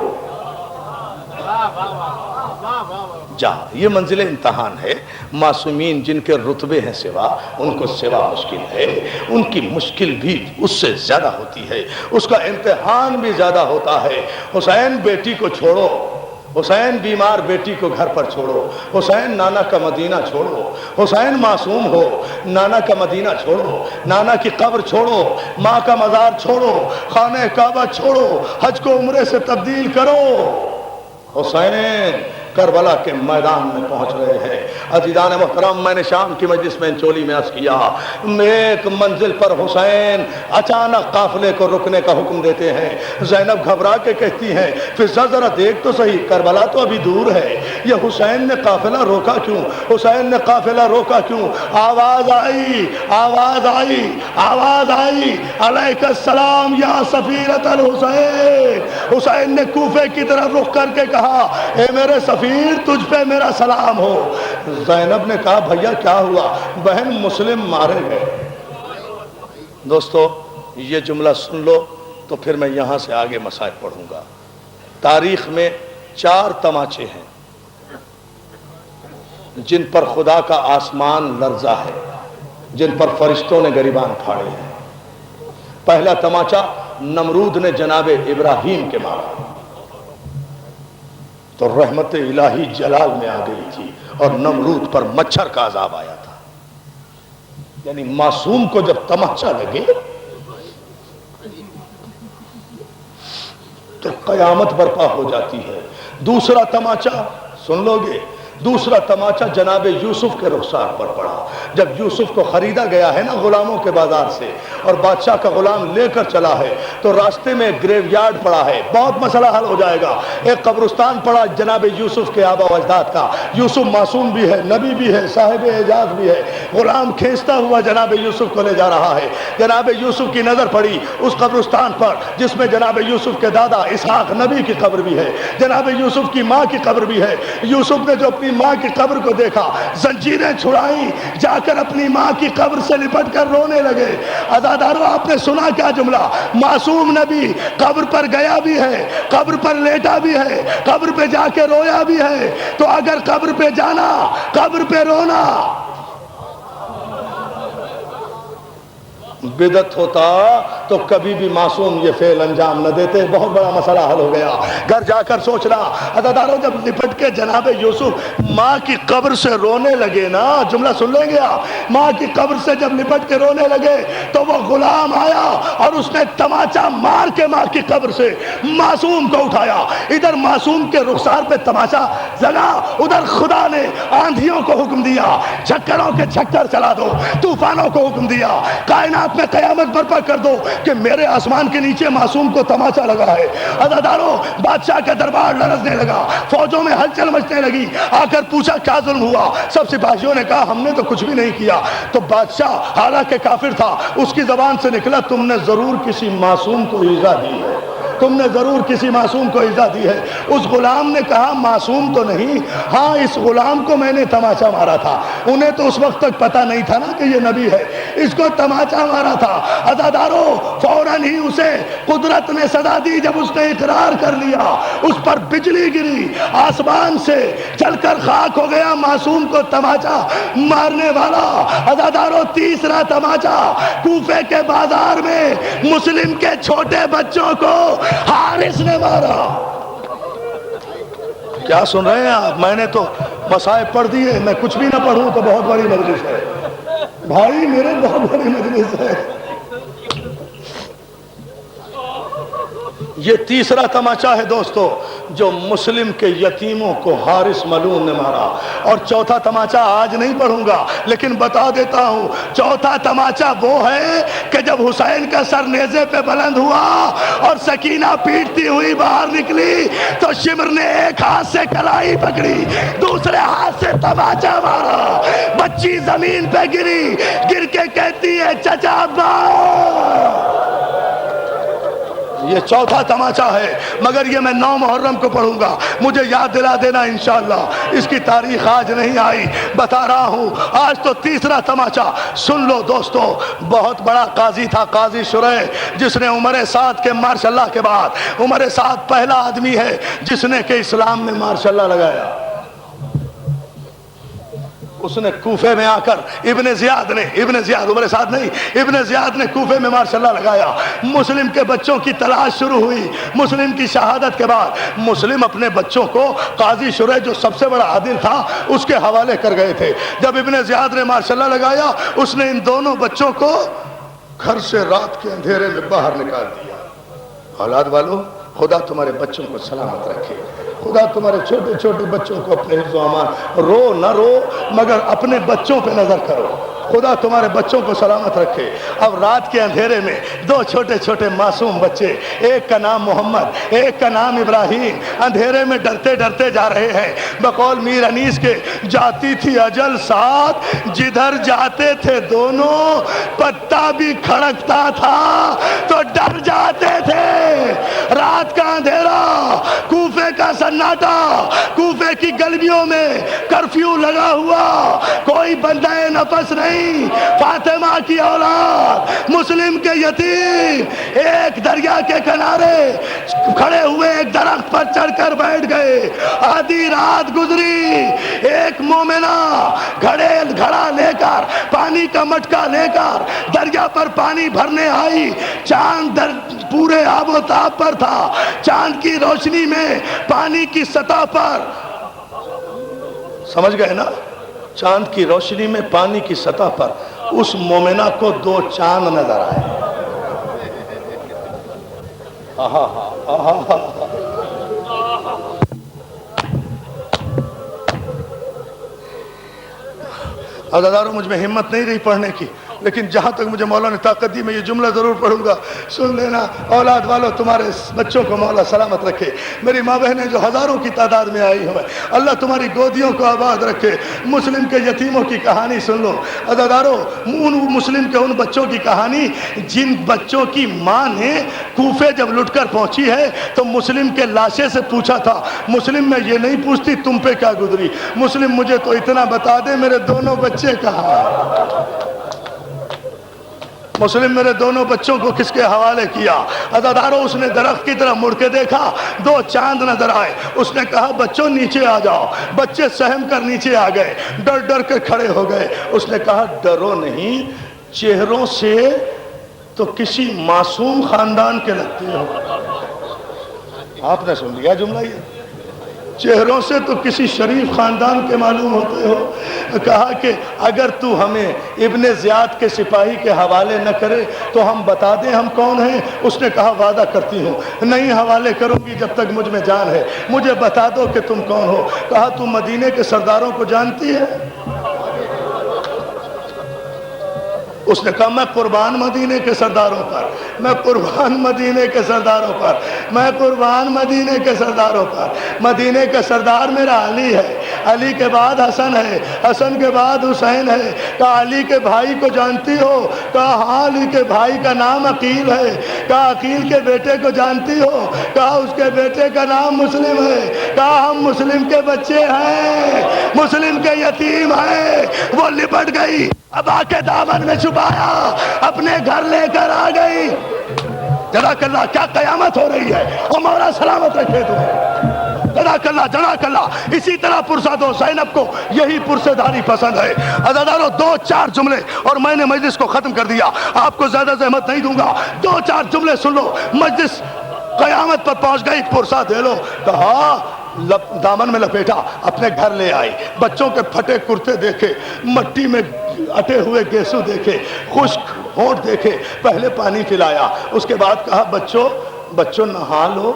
جا, یہ منزل امتحان ہے. معصومین جن کے رتبے ہیں سوا, ان کو سوا مشکل ہے, ان کی مشکل بھی اس سے زیادہ ہوتی ہے, اس کا امتحان بھی زیادہ ہوتا ہے. حسین بیٹی کو چھوڑو, حسین بیمار بیٹی کو گھر پر چھوڑو, حسین نانا کا مدینہ چھوڑو, حسین معصوم ہو, نانا کا مدینہ چھوڑو, نانا کی قبر چھوڑو, ماں کا مزار چھوڑو, خانہ کعبہ چھوڑو, حج کو عمرے سے تبدیل کرو. حسین کربلا کے میدان میں پہنچ رہے ہیں. عزیزان محترم, میں نے شام کی مجلس میں چولی میں عرض کیا, ایک منزل پر حسین اچانک قافلے کو رکنے کا حکم دیتے ہیں. زینب گھبرا کے کہتی ہیں, فضہ ذرا دیکھ تو صحیح, کربلا تو ابھی دور ہے, یہ حسین نے قافلہ روکا کیوں, حسین نے قافلہ روکا کیوں؟ آواز آئی, آواز آئی, آواز آئی, علیک السلام یا سفیرۃ الحسین. حسین نے کوفے کی طرف رخ کر کے کہا, اے میرے سفیر, تجھ پہ میرا سلام ہو. زینب نے کہا, بھیا کیا ہوا؟ بہن مسلم مارے گئے. دوستو, یہ جملہ سن لو تو پھر میں یہاں سے آگے مسائل پڑھوں گا. تاریخ میں 4 تماچے ہیں جن پر خدا کا آسمان لرزا ہے, جن پر فرشتوں نے گریبان پھاڑے ہیں. پہلا تماچا نمرود نے جناب ابراہیم کے مارا تو رحمت الہی جلال میں آ گئی تھی اور نمرود پر مچھر کا عذاب آیا تھا. یعنی معصوم کو جب تماچا لگے تو قیامت برپا ہو جاتی ہے. دوسرا تماچا سن لو گے, دوسرا تماچا جناب یوسف کے رخسار پر پڑا. جب یوسف کو خریدا گیا ہے نا غلاموں کے بازار سے, اور بادشاہ کا غلام لے کر چلا ہے, تو راستے میں گریو یارڈ پڑا ہے. بہت مسئلہ حل ہو جائے گا. ایک قبرستان پڑا جناب یوسف کے آبا و اجداد کا. یوسف معصوم بھی ہے, نبی بھی ہے, صاحب اعجاز بھی ہے. غلام کھینچتا ہوا جناب یوسف کو لے جا رہا ہے. جناب یوسف کی نظر پڑی اس قبرستان پر جس میں جناب یوسف کے دادا اسحاق نبی کی قبر بھی ہے, جناب یوسف کی ماں کی قبر بھی ہے. یوسف نے جو اپنی ماں کی قبر کو دیکھا، زنجیریں چھڑائی، جا کر اپنی ماں کی قبر سے لپٹ کر رونے لگے۔ عزادارو آپ نے سنا کیا جملہ؟ معصوم نبی قبر پر گیا بھی ہے، قبر پر لیٹا بھی ہے، قبر پہ جا کے رویا بھی ہے۔ تو اگر قبر پہ جانا، قبر پہ رونا بدعت ہوتا تو کبھی بھی معصوم یہ فعل انجام نہ دیتے، بہت بڑا مسئلہ حل ہو گیا۔ گھر جا کر سوچنا، عزادارو جب لپٹ کے جناب یوسف ماں کی قبر سے رونے لگے نا، جملہ سن لیں گے آپ، ماں کی قبر سے جب لپٹ کے رونے لگے تو وہ غلام آیا اور اس نے تماچا مار کے ماں کی قبر سے معصوم کو اٹھایا۔ ادھر معصوم کے رخسار پہ تماچا لگا، ادھر خدا نے آندھیوں کو حکم دیا چکروں کے چکر چلا دو، طوفانوں کو حکم دیا، کائنات میں قیامت برپا کر دو کہ میرے آسمان کے نیچے معصوم کو تماچا لگا ہے۔ عزادارو بادشاہ کا دربار لرزنے لگا، فوجوں میں ہلچل مچنے لگی۔ آ کر پوچھا کیا ظلم ہوا؟ سب سپاہیوں نے کہا ہم نے تو کچھ بھی نہیں کیا۔ تو بادشاہ حالانکہ کافر تھا، اس کی زبان سے نکلا تم نے ضرور کسی معصوم کو ایذا دی ہے، تم نے ضرور کسی معصوم کو ایذا دی ہے۔ اس غلام نے کہا معصوم تو نہیں، ہاں اس غلام کو میں نے تماچا مارا تھا، انہیں تو اس وقت تک پتہ نہیں تھا نا کہ یہ نبی ہے، اس کو تماچا مارا تھا۔ عزادارو فوراً ہی اسے قدرت نے سزا دی، جب اس نے اقرار کر لیا اس پر بجلی گری، آسمان سے جل کر خاک ہو گیا معصوم کو تماچا مارنے والا۔ عزادارو تیسرا تماچا کوفے کے بازار میں مسلم کے چھوٹے بچوں کو حارث نے مارا۔ کیا سن رہے ہیں آپ؟ میں نے تو مصائب پڑھ دیے، میں کچھ بھی نہ پڑھوں تو بہت بڑی مجلس ہے بھائی، میرے بہت بڑی مجلس ہے۔ یہ تیسرا تماچا ہے دوستو جو مسلم کے یتیموں کو حارث ملعون نے مارا۔ اور چوتھا تماچا آج نہیں پڑھوں گا لیکن بتا دیتا ہوں، چوتھا تماچا وہ ہے کہ جب حسین کا سر نیزے پہ بلند ہوا اور سکینہ پیٹتی ہوئی باہر نکلی تو شمر نے ایک ہاتھ سے کلائی پکڑی، دوسرے ہاتھ سے تماچا مارا، بچی زمین پہ گری، گر کے کہتی ہے چچا ابا۔ یہ چوتھا تماچا ہے، مگر یہ میں 9 محرم کو پڑھوں گا، مجھے یاد دلا دینا انشاءاللہ۔ اس کی تاریخ آج نہیں آئی، بتا رہا ہوں آج تو تیسرا تماچا۔ سن لو دوستو، بہت بڑا قاضی تھا قاضی شریح، جس نے عمر سعد کے ماشاء اللہ کے بعد عمر سعد پہلا آدمی ہے جس نے کہ اسلام میں ماشاء اللہ لگایا۔ اس نے کوفے میں آ کر ابن زیاد عمر سعد نہیں، ابن زیاد نے کوفے میں ماشاء اللہ لگایا۔ مسلم کے بچوں کی تلاش شروع ہوئی، مسلم کی شہادت کے بعد مسلم اپنے بچوں کو قاضی شریح جو سب سے بڑا عادل تھا اس کے حوالے کر گئے تھے۔ جب ابن زیاد نے ماشاء اللہ لگایا، اس نے ان دونوں بچوں کو گھر سے رات کے اندھیرے میں باہر نکال دیا۔ اولاد والوں، خدا تمہارے بچوں کو سلامت رکھے، خدا تمہارے چھوٹے چھوٹے بچوں کو اپنے حفظ و امان، رو نہ رو مگر اپنے بچوں پہ نظر کرو، خدا تمہارے بچوں کو سلامت رکھے۔ اب رات کے اندھیرے میں 2 چھوٹے چھوٹے معصوم بچے، ایک کا نام محمد ایک کا نام ابراہیم، اندھیرے میں ڈرتے ڈرتے جا رہے ہیں۔ بقول میر انیس کے جاتی تھی اجل ساتھ، جدھر جاتے تھے دونوں پتا بھی کھڑکتا تھا تو ڈر جاتے تھے۔ رات کا اندھیرا، کوفے کا سناٹا، کوفے کی گلیوں میں کرفیو لگا ہوا، کوئی بندہ نفس نہیں۔ فاطمہ کی اولاد، مسلم کے یتیم ایک دریا کے کنارے کھڑے ہوئے ایک درخت پر چڑھ کر بیٹھ گئے۔ آدھی رات گزری، ایک مومنہ گھڑا لے کر، پانی کا مٹکا لے کر دریا پر پانی بھرنے آئی۔ چاند پورے آب و تاب پر تھا، چاند کی روشنی میں پانی کی سطح پر، سمجھ گئے نا، چاند کی روشنی میں پانی کی سطح پر اس مومنہ کو 2 چاند نظر آئے۔ عزادارو، مجھ میں ہمت نہیں رہی پڑھنے کی، لیکن جہاں تک مجھے مولا نے طاقت دی میں یہ جملہ ضرور پڑھوں گا، سن لینا۔ اولاد والوں، تمہارے بچوں کو مولا سلامت رکھے۔ میری ماں بہنیں جو ہزاروں کی تعداد میں آئی ہوئے، اللہ تمہاری گودیوں کو آباد رکھے۔ مسلم کے یتیموں کی کہانی سن لو عزادارو، مسلم کے ان بچوں کی کہانی جن بچوں کی ماں نے کوفے جب لٹ کر پہنچی ہے تو مسلم کے لاشے سے پوچھا تھا، مسلم میں یہ نہیں پوچھتی تم پہ کیا گزری، مسلم مجھے تو اتنا بتا دے میرے دونوں بچے کہاں ہیں۔ مسلم میرے دونوں بچوں کو کس کے حوالے کیا؟ عزادارو، اس نے درخت کی طرف مڑ کے دیکھا، 2 چاند نظر آئے، اس نے کہا بچوں نیچے آ جاؤ۔ بچے سہم کر نیچے آ گئے، ڈر ڈر کے کھڑے ہو گئے۔ اس نے کہا ڈرو نہیں، چہروں سے تو کسی معصوم خاندان کے لگتے ہو۔ آپ نے سن لیا جملہ، یہ چہروں سے تو کسی شریف خاندان کے معلوم ہوتے ہو۔ کہا کہ اگر تو ہمیں ابن زیاد کے سپاہی کے حوالے نہ کرے تو ہم بتا دیں ہم کون ہیں۔ اس نے کہا وعدہ کرتی ہوں نہیں حوالے کروں گی جب تک مجھ میں جان ہے، مجھے بتا دو کہ تم کون ہو۔ کہا تم مدینے کے سرداروں کو جانتی ہے؟ اس نے کہا میں قربان مدینے کے سرداروں پر، میں قربان مدینے کے سرداروں پر، میں قربان مدینے کے سرداروں پر۔ مدینے کا سردار میرا علی ہے، علی کے بعد حسن ہے، حسن کے بعد حسین ہے۔ کہا علی کے بھائی کو جانتی ہو؟ کہا ہاں، علی کے بھائی کا نام عقیل ہے۔ کہا عقیل کے بیٹے کو جانتی ہو؟ کہا اس کے بیٹے کا نام مسلم ہے۔ کہا ہم مسلم کے بچے ہیں، مسلم کے یتیم ہیں۔ وہ لپٹ گئی، اب آ کے دامن میں چھپایا، اپنے گھر لے کر آ گئی۔ جزاک اللہ، کیا قیامت ہو رہی ہے، اور مولا سلامت رکھے تمہیں۔ جزاک اللہ، جزاک اللہ۔ اسی طرح پرسہ دو، زینب کو یہی پرسہ داری پسند ہے۔ عزادارو، 2-4 جملے اور میں نے مجلس کو ختم کر دیا، آپ کو زیادہ زحمت نہیں دوں گا۔ 2-4 جملے سن لو، مجلس قیامت پر پہنچ گئی، پرسہ دے لو۔ کہا دامن میں لپیٹا، اپنے گھر لے آئی، بچوں کے پھٹے کرتے دیکھے، مٹی میں اٹے ہوئے گیسو دیکھے، خشک ہونٹ دیکھے، پہلے پانی پلایا، اس کے بعد کہا بچوں نہا لو۔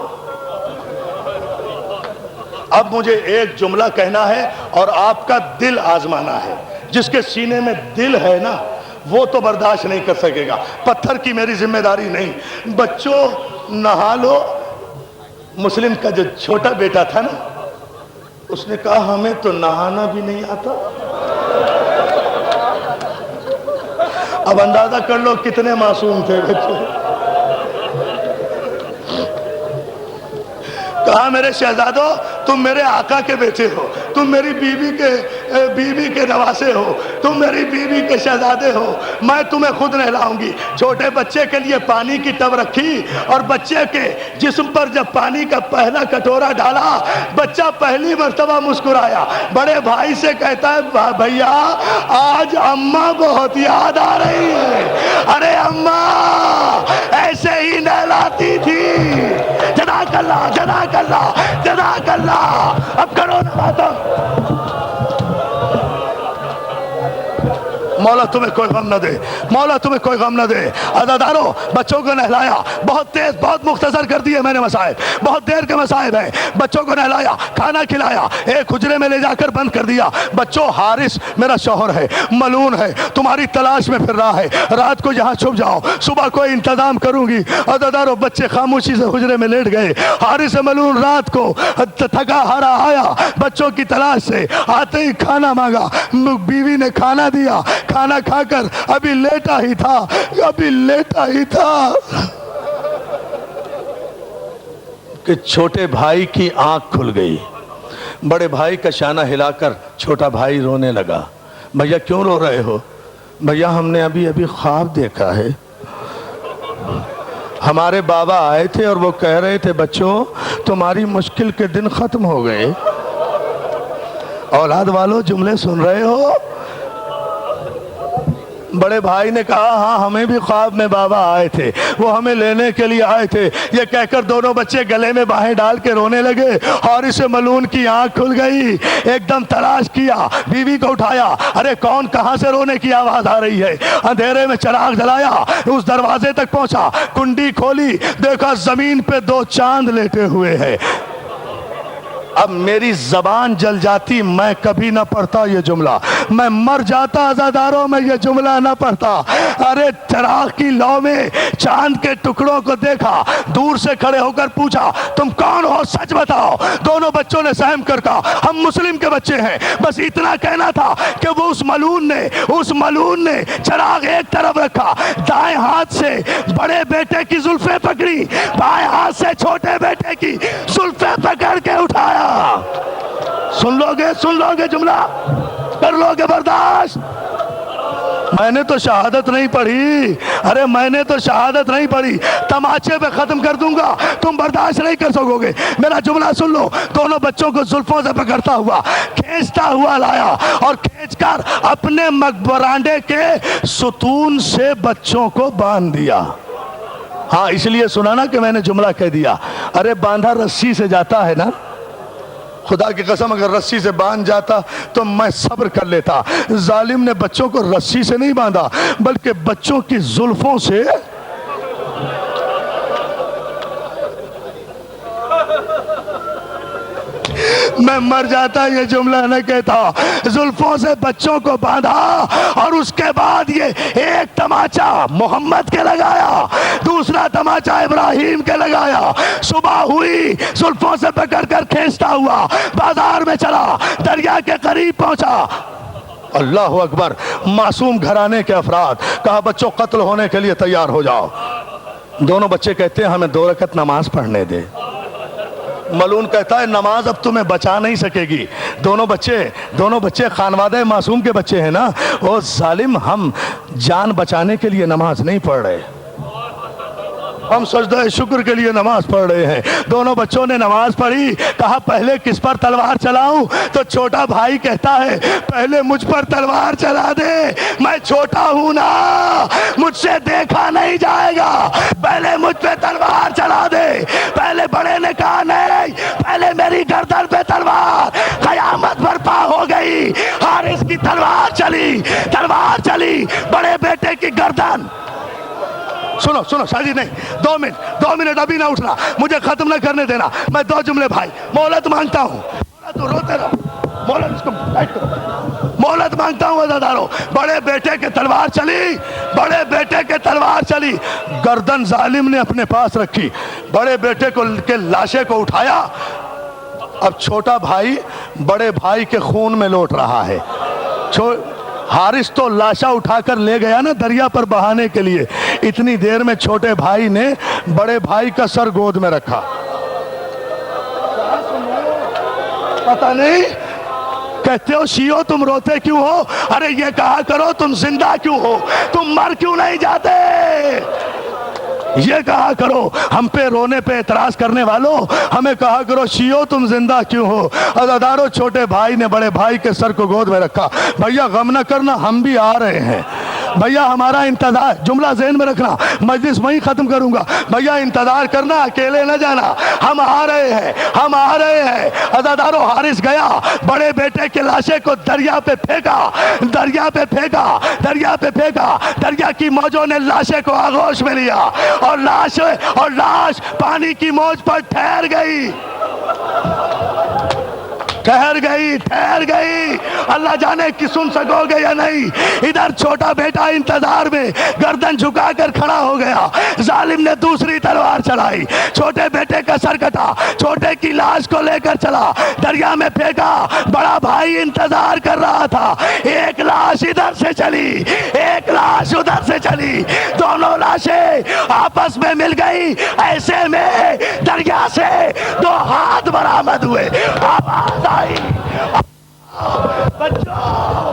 اب مجھے ایک جملہ کہنا ہے اور آپ کا دل آزمانا ہے۔ جس کے سینے میں دل ہے نا وہ تو برداشت نہیں کر سکے گا، پتھر کی میری ذمہ داری نہیں۔ بچوں نہا لو۔ مسلم کا جو چھوٹا بیٹا تھا نا، اس نے کہا ہمیں تو نہانا بھی نہیں آتا۔ اب اندازہ کر لو کتنے معصوم تھے بچے۔ کہا میرے شہزادو، تم میرے آقا کے بیٹے ہو، تم میری بیوی کے نواسے ہو، تم میری بیوی کے شہزادے ہو، میں تمہیں خود نہلاؤں گی۔ چھوٹے بچے کے لیے پانی کی ٹب رکھی اور بچے کے جسم پر جب پانی کا پہلا کٹورا ڈالا، بچہ پہلی مرتبہ مسکرایا۔ بڑے بھائی سے کہتا ہے بھیا آج اماں بہت یاد آ رہی ہے۔ ارے اماں ایسے ہی نہلاتی تھی۔ جزاک اللہ، جزاک اللہ، جزاک اللہ۔ اب کرو نا باتوں۔ مولا تمہیں کوئی غم نہ دے، مولا تمہیں کوئی غم نہ دے۔ عزادارو، بچوں کو نہلایا، بہت تیز، بہت مختصر کر دیے میں نے مسائب، بہت دیر کے مسائب ہیں۔ بچوں کو نہلایا، کھانا کھلایا، ایک حجرے میں لے جا کر بند کر دیا۔ بچوں، حارث میرا شوہر ہے، ملون ہے، تمہاری تلاش میں پھر رہا ہے، رات کو یہاں چھپ جاؤ، صبح کوئی انتظام کروں گی۔ عزادارو، بچے خاموشی سے حجرے میں لیٹ گئے۔ حارث ملون رات کو تھکا ہارا آیا بچوں کی تلاش سے، آتے ہی کھانا مانگا، بیوی نے کھانا دیا، کھانا کھا کر ابھی لیٹا ہی تھا کہ چھوٹے بھائی کی آنکھ کھل گئی۔ بڑے بھائی کا شانہ ہلا کر چھوٹا بھائی رونے لگا۔ بھیا کیوں رو رہے ہو؟ بھیا ہم نے ابھی خواب دیکھا ہے، ہمارے بابا آئے تھے اور وہ کہہ رہے تھے بچوں تمہاری مشکل کے دن ختم ہو گئے۔ اولاد والوں جملے سن رہے ہو؟ بڑے بھائی نے کہا ہاں ہمیں بھی خواب میں بابا آئے تھے، وہ ہمیں لینے کے لیے آئے تھے۔ یہ کہہ کر دونوں بچے گلے میں باہیں ڈال کے رونے لگے۔ حارث ملون کی آنکھ کھل گئی، ایک دم تلاش کیا، بیوی کو اٹھایا، ارے کون کہاں سے رونے کی آواز آ رہی ہے؟ اندھیرے میں چراغ جلایا، اس دروازے تک پہنچا، کنڈی کھولی، دیکھا زمین پہ 2 چاند لیٹے ہوئے ہیں۔ اب میری زبان جل جاتی میں کبھی نہ پڑھتا یہ جملہ، میں مر جاتا عزاداروں میں یہ جملہ نہ پڑھتا۔ ارے چراغ کی لو میں چاند کے ٹکڑوں کو دیکھا، دور سے کھڑے ہو کر پوچھا تم کون ہو سچ بتاؤ۔ دونوں بچوں نے سہم کر کہا ہم مسلم کے بچے ہیں۔ بس اتنا کہنا تھا کہ وہ اس ملعون نے چراغ ایک طرف رکھا، دائیں ہاتھ سے بڑے بیٹے کی زلفیں پکڑی، بائیں ہاتھ سے چھوٹے بیٹے کی زلفیں پکڑ کے اٹھایا۔ سن لو گے جملہ، کر لو گے برداشت؟ میں نے تو شہادت نہیں پڑھی، ارے میں نے تو شہادت نہیں پڑھی، تماچے پہ ختم کر دوں گا، تم برداشت نہیں کر سکو گے۔ میرا جملہ سن لو۔ دونوں بچوں کو زلفوں سے پکڑتا ہوا کھینچتا ہوا لایا اور کھینچ کر اپنے مقبرانڈے کے ستون سے بچوں کو باندھ دیا۔ ہاں اس لیے سنا نا کہ میں نے جملہ کہہ دیا۔ ارے باندھا رسی سے جاتا ہے نا، خدا کی قسم اگر رسی سے باندھ جاتا تو میں صبر کر لیتا۔ ظالم نے بچوں کو رسی سے نہیں باندھا بلکہ بچوں کی زلفوں سے۔ میں مر جاتا یہ جملہ نہ کہتا۔ زلفوں سے بچوں کو باندھا اور اس کے بعد یہ ایک تماچا محمد کے لگایا، دوسرا تماچا ابراہیم کے لگایا۔ صبح ہوئی، زلفوں سے پکڑ کر کھینچتا ہوا بازار میں چلا، دریا کے قریب پہنچا۔ اللہ اکبر، معصوم گھرانے کے افراد، کہا بچوں قتل ہونے کے لیے تیار ہو جاؤ۔ دونوں بچے کہتے ہیں ہمیں 2 رکعت نماز پڑھنے دے۔ ملعون کہتا ہے نماز اب تمہیں بچا نہیں سکے گی۔ دونوں بچے خانوادہ معصوم کے بچے ہیں نا۔ او ظالم، ہم جان بچانے کے لیے نماز نہیں پڑھ رہے، ہم سجدہ شکر کے لیے نماز پڑھ رہے ہیں۔ دونوں بچوں نے نماز پڑھی، کہا پہلے کس پر تلوار چلاؤں؟ تو چھوٹا بھائی کہتا ہے پہلے مجھ پر تلوار چلا دے، میں چھوٹا ہوں نا، مجھ سے دیکھا نہیں جائے گا، پہلے مجھ پہ تلوار چلا دے۔ پہلے بڑے نے کہا نہیں، پہلے میری گردن پہ تلوار۔ قیامت برپا ہو گئی، حارث کی تلوار چلی، بڑے بیٹے کی گردن۔ سنو شاہجی نہیں، 2 منٹ ابھی نہ اٹھنا، مجھے ختم نہ کرنے دینا۔ میں 2 جملے بھائی مہلت مانگتا ہوں، تو روتے رہو، مہلت مانگتا ہوں عزادارو۔ بڑے بیٹے کے تلوار چلی، گردن ظالم نے اپنے پاس رکھی، بڑے بیٹے کے لاشے کو اٹھایا۔ اب چھوٹا بھائی بڑے بھائی کے خون میں لوٹ رہا ہے۔ حارث تو لاشا اٹھا کر لے گیا نا دریا پر بہانے کے لیے، اتنی دیر میں چھوٹے بھائی نے بڑے بھائی کا سر گود میں رکھا۔ پتہ نہیں کہتے ہو شیعو تم روتے کیوں ہو؟ ارے یہ کہا کرو تم زندہ کیوں ہو، تم مر کیوں نہیں جاتے؟ یہ کہا کرو ہم پہ رونے پہ اعتراض کرنے والوں، ہمیں کہا کرو شیعو تم زندہ کیوں ہو۔ عزادارو بھائی بھائی نے بڑے بھائی کے سر کو گود میں رکھا۔ بھیا غم نہ کرنا، ہم بھی آ رہے ہیں، بھیا ہمارا انتظار، جملہ ذہن میں رکھنا، مجلس وہیں ختم کروں گا، بھیا انتظار کرنا، اکیلے نہ جانا، ہم آ رہے ہیں۔ عزادارو حارث گیا، بڑے بیٹے کے لاشے کو دریا پہ پھینکا، دریا کی موجوں نے لاشے کو آغوش میں لیا اور لاش پانی کی موج پر ٹھہر گئی۔ اللہ جانے کہ سن سکو گے یا نہیں۔ ادھر چھوٹا بیٹا انتظار میں گردن جھکا کر کھڑا ہو گیا، ظالم نے دوسری تلوار چلائی، چھوٹے بیٹے کا سر کٹا، چھوٹے کی لاش کو لے کر چلا، دریا میں پھینکا۔ بڑا بھائی انتظار کر رہا تھا، ایک لاش ادھر سے چلی، ایک لاش ادھر سے چلی، دونوں لاشیں آپس میں مل گئی۔ ایسے میں دریا سے 2 ہاتھ برآمد ہوئے، آواز آئی بچوں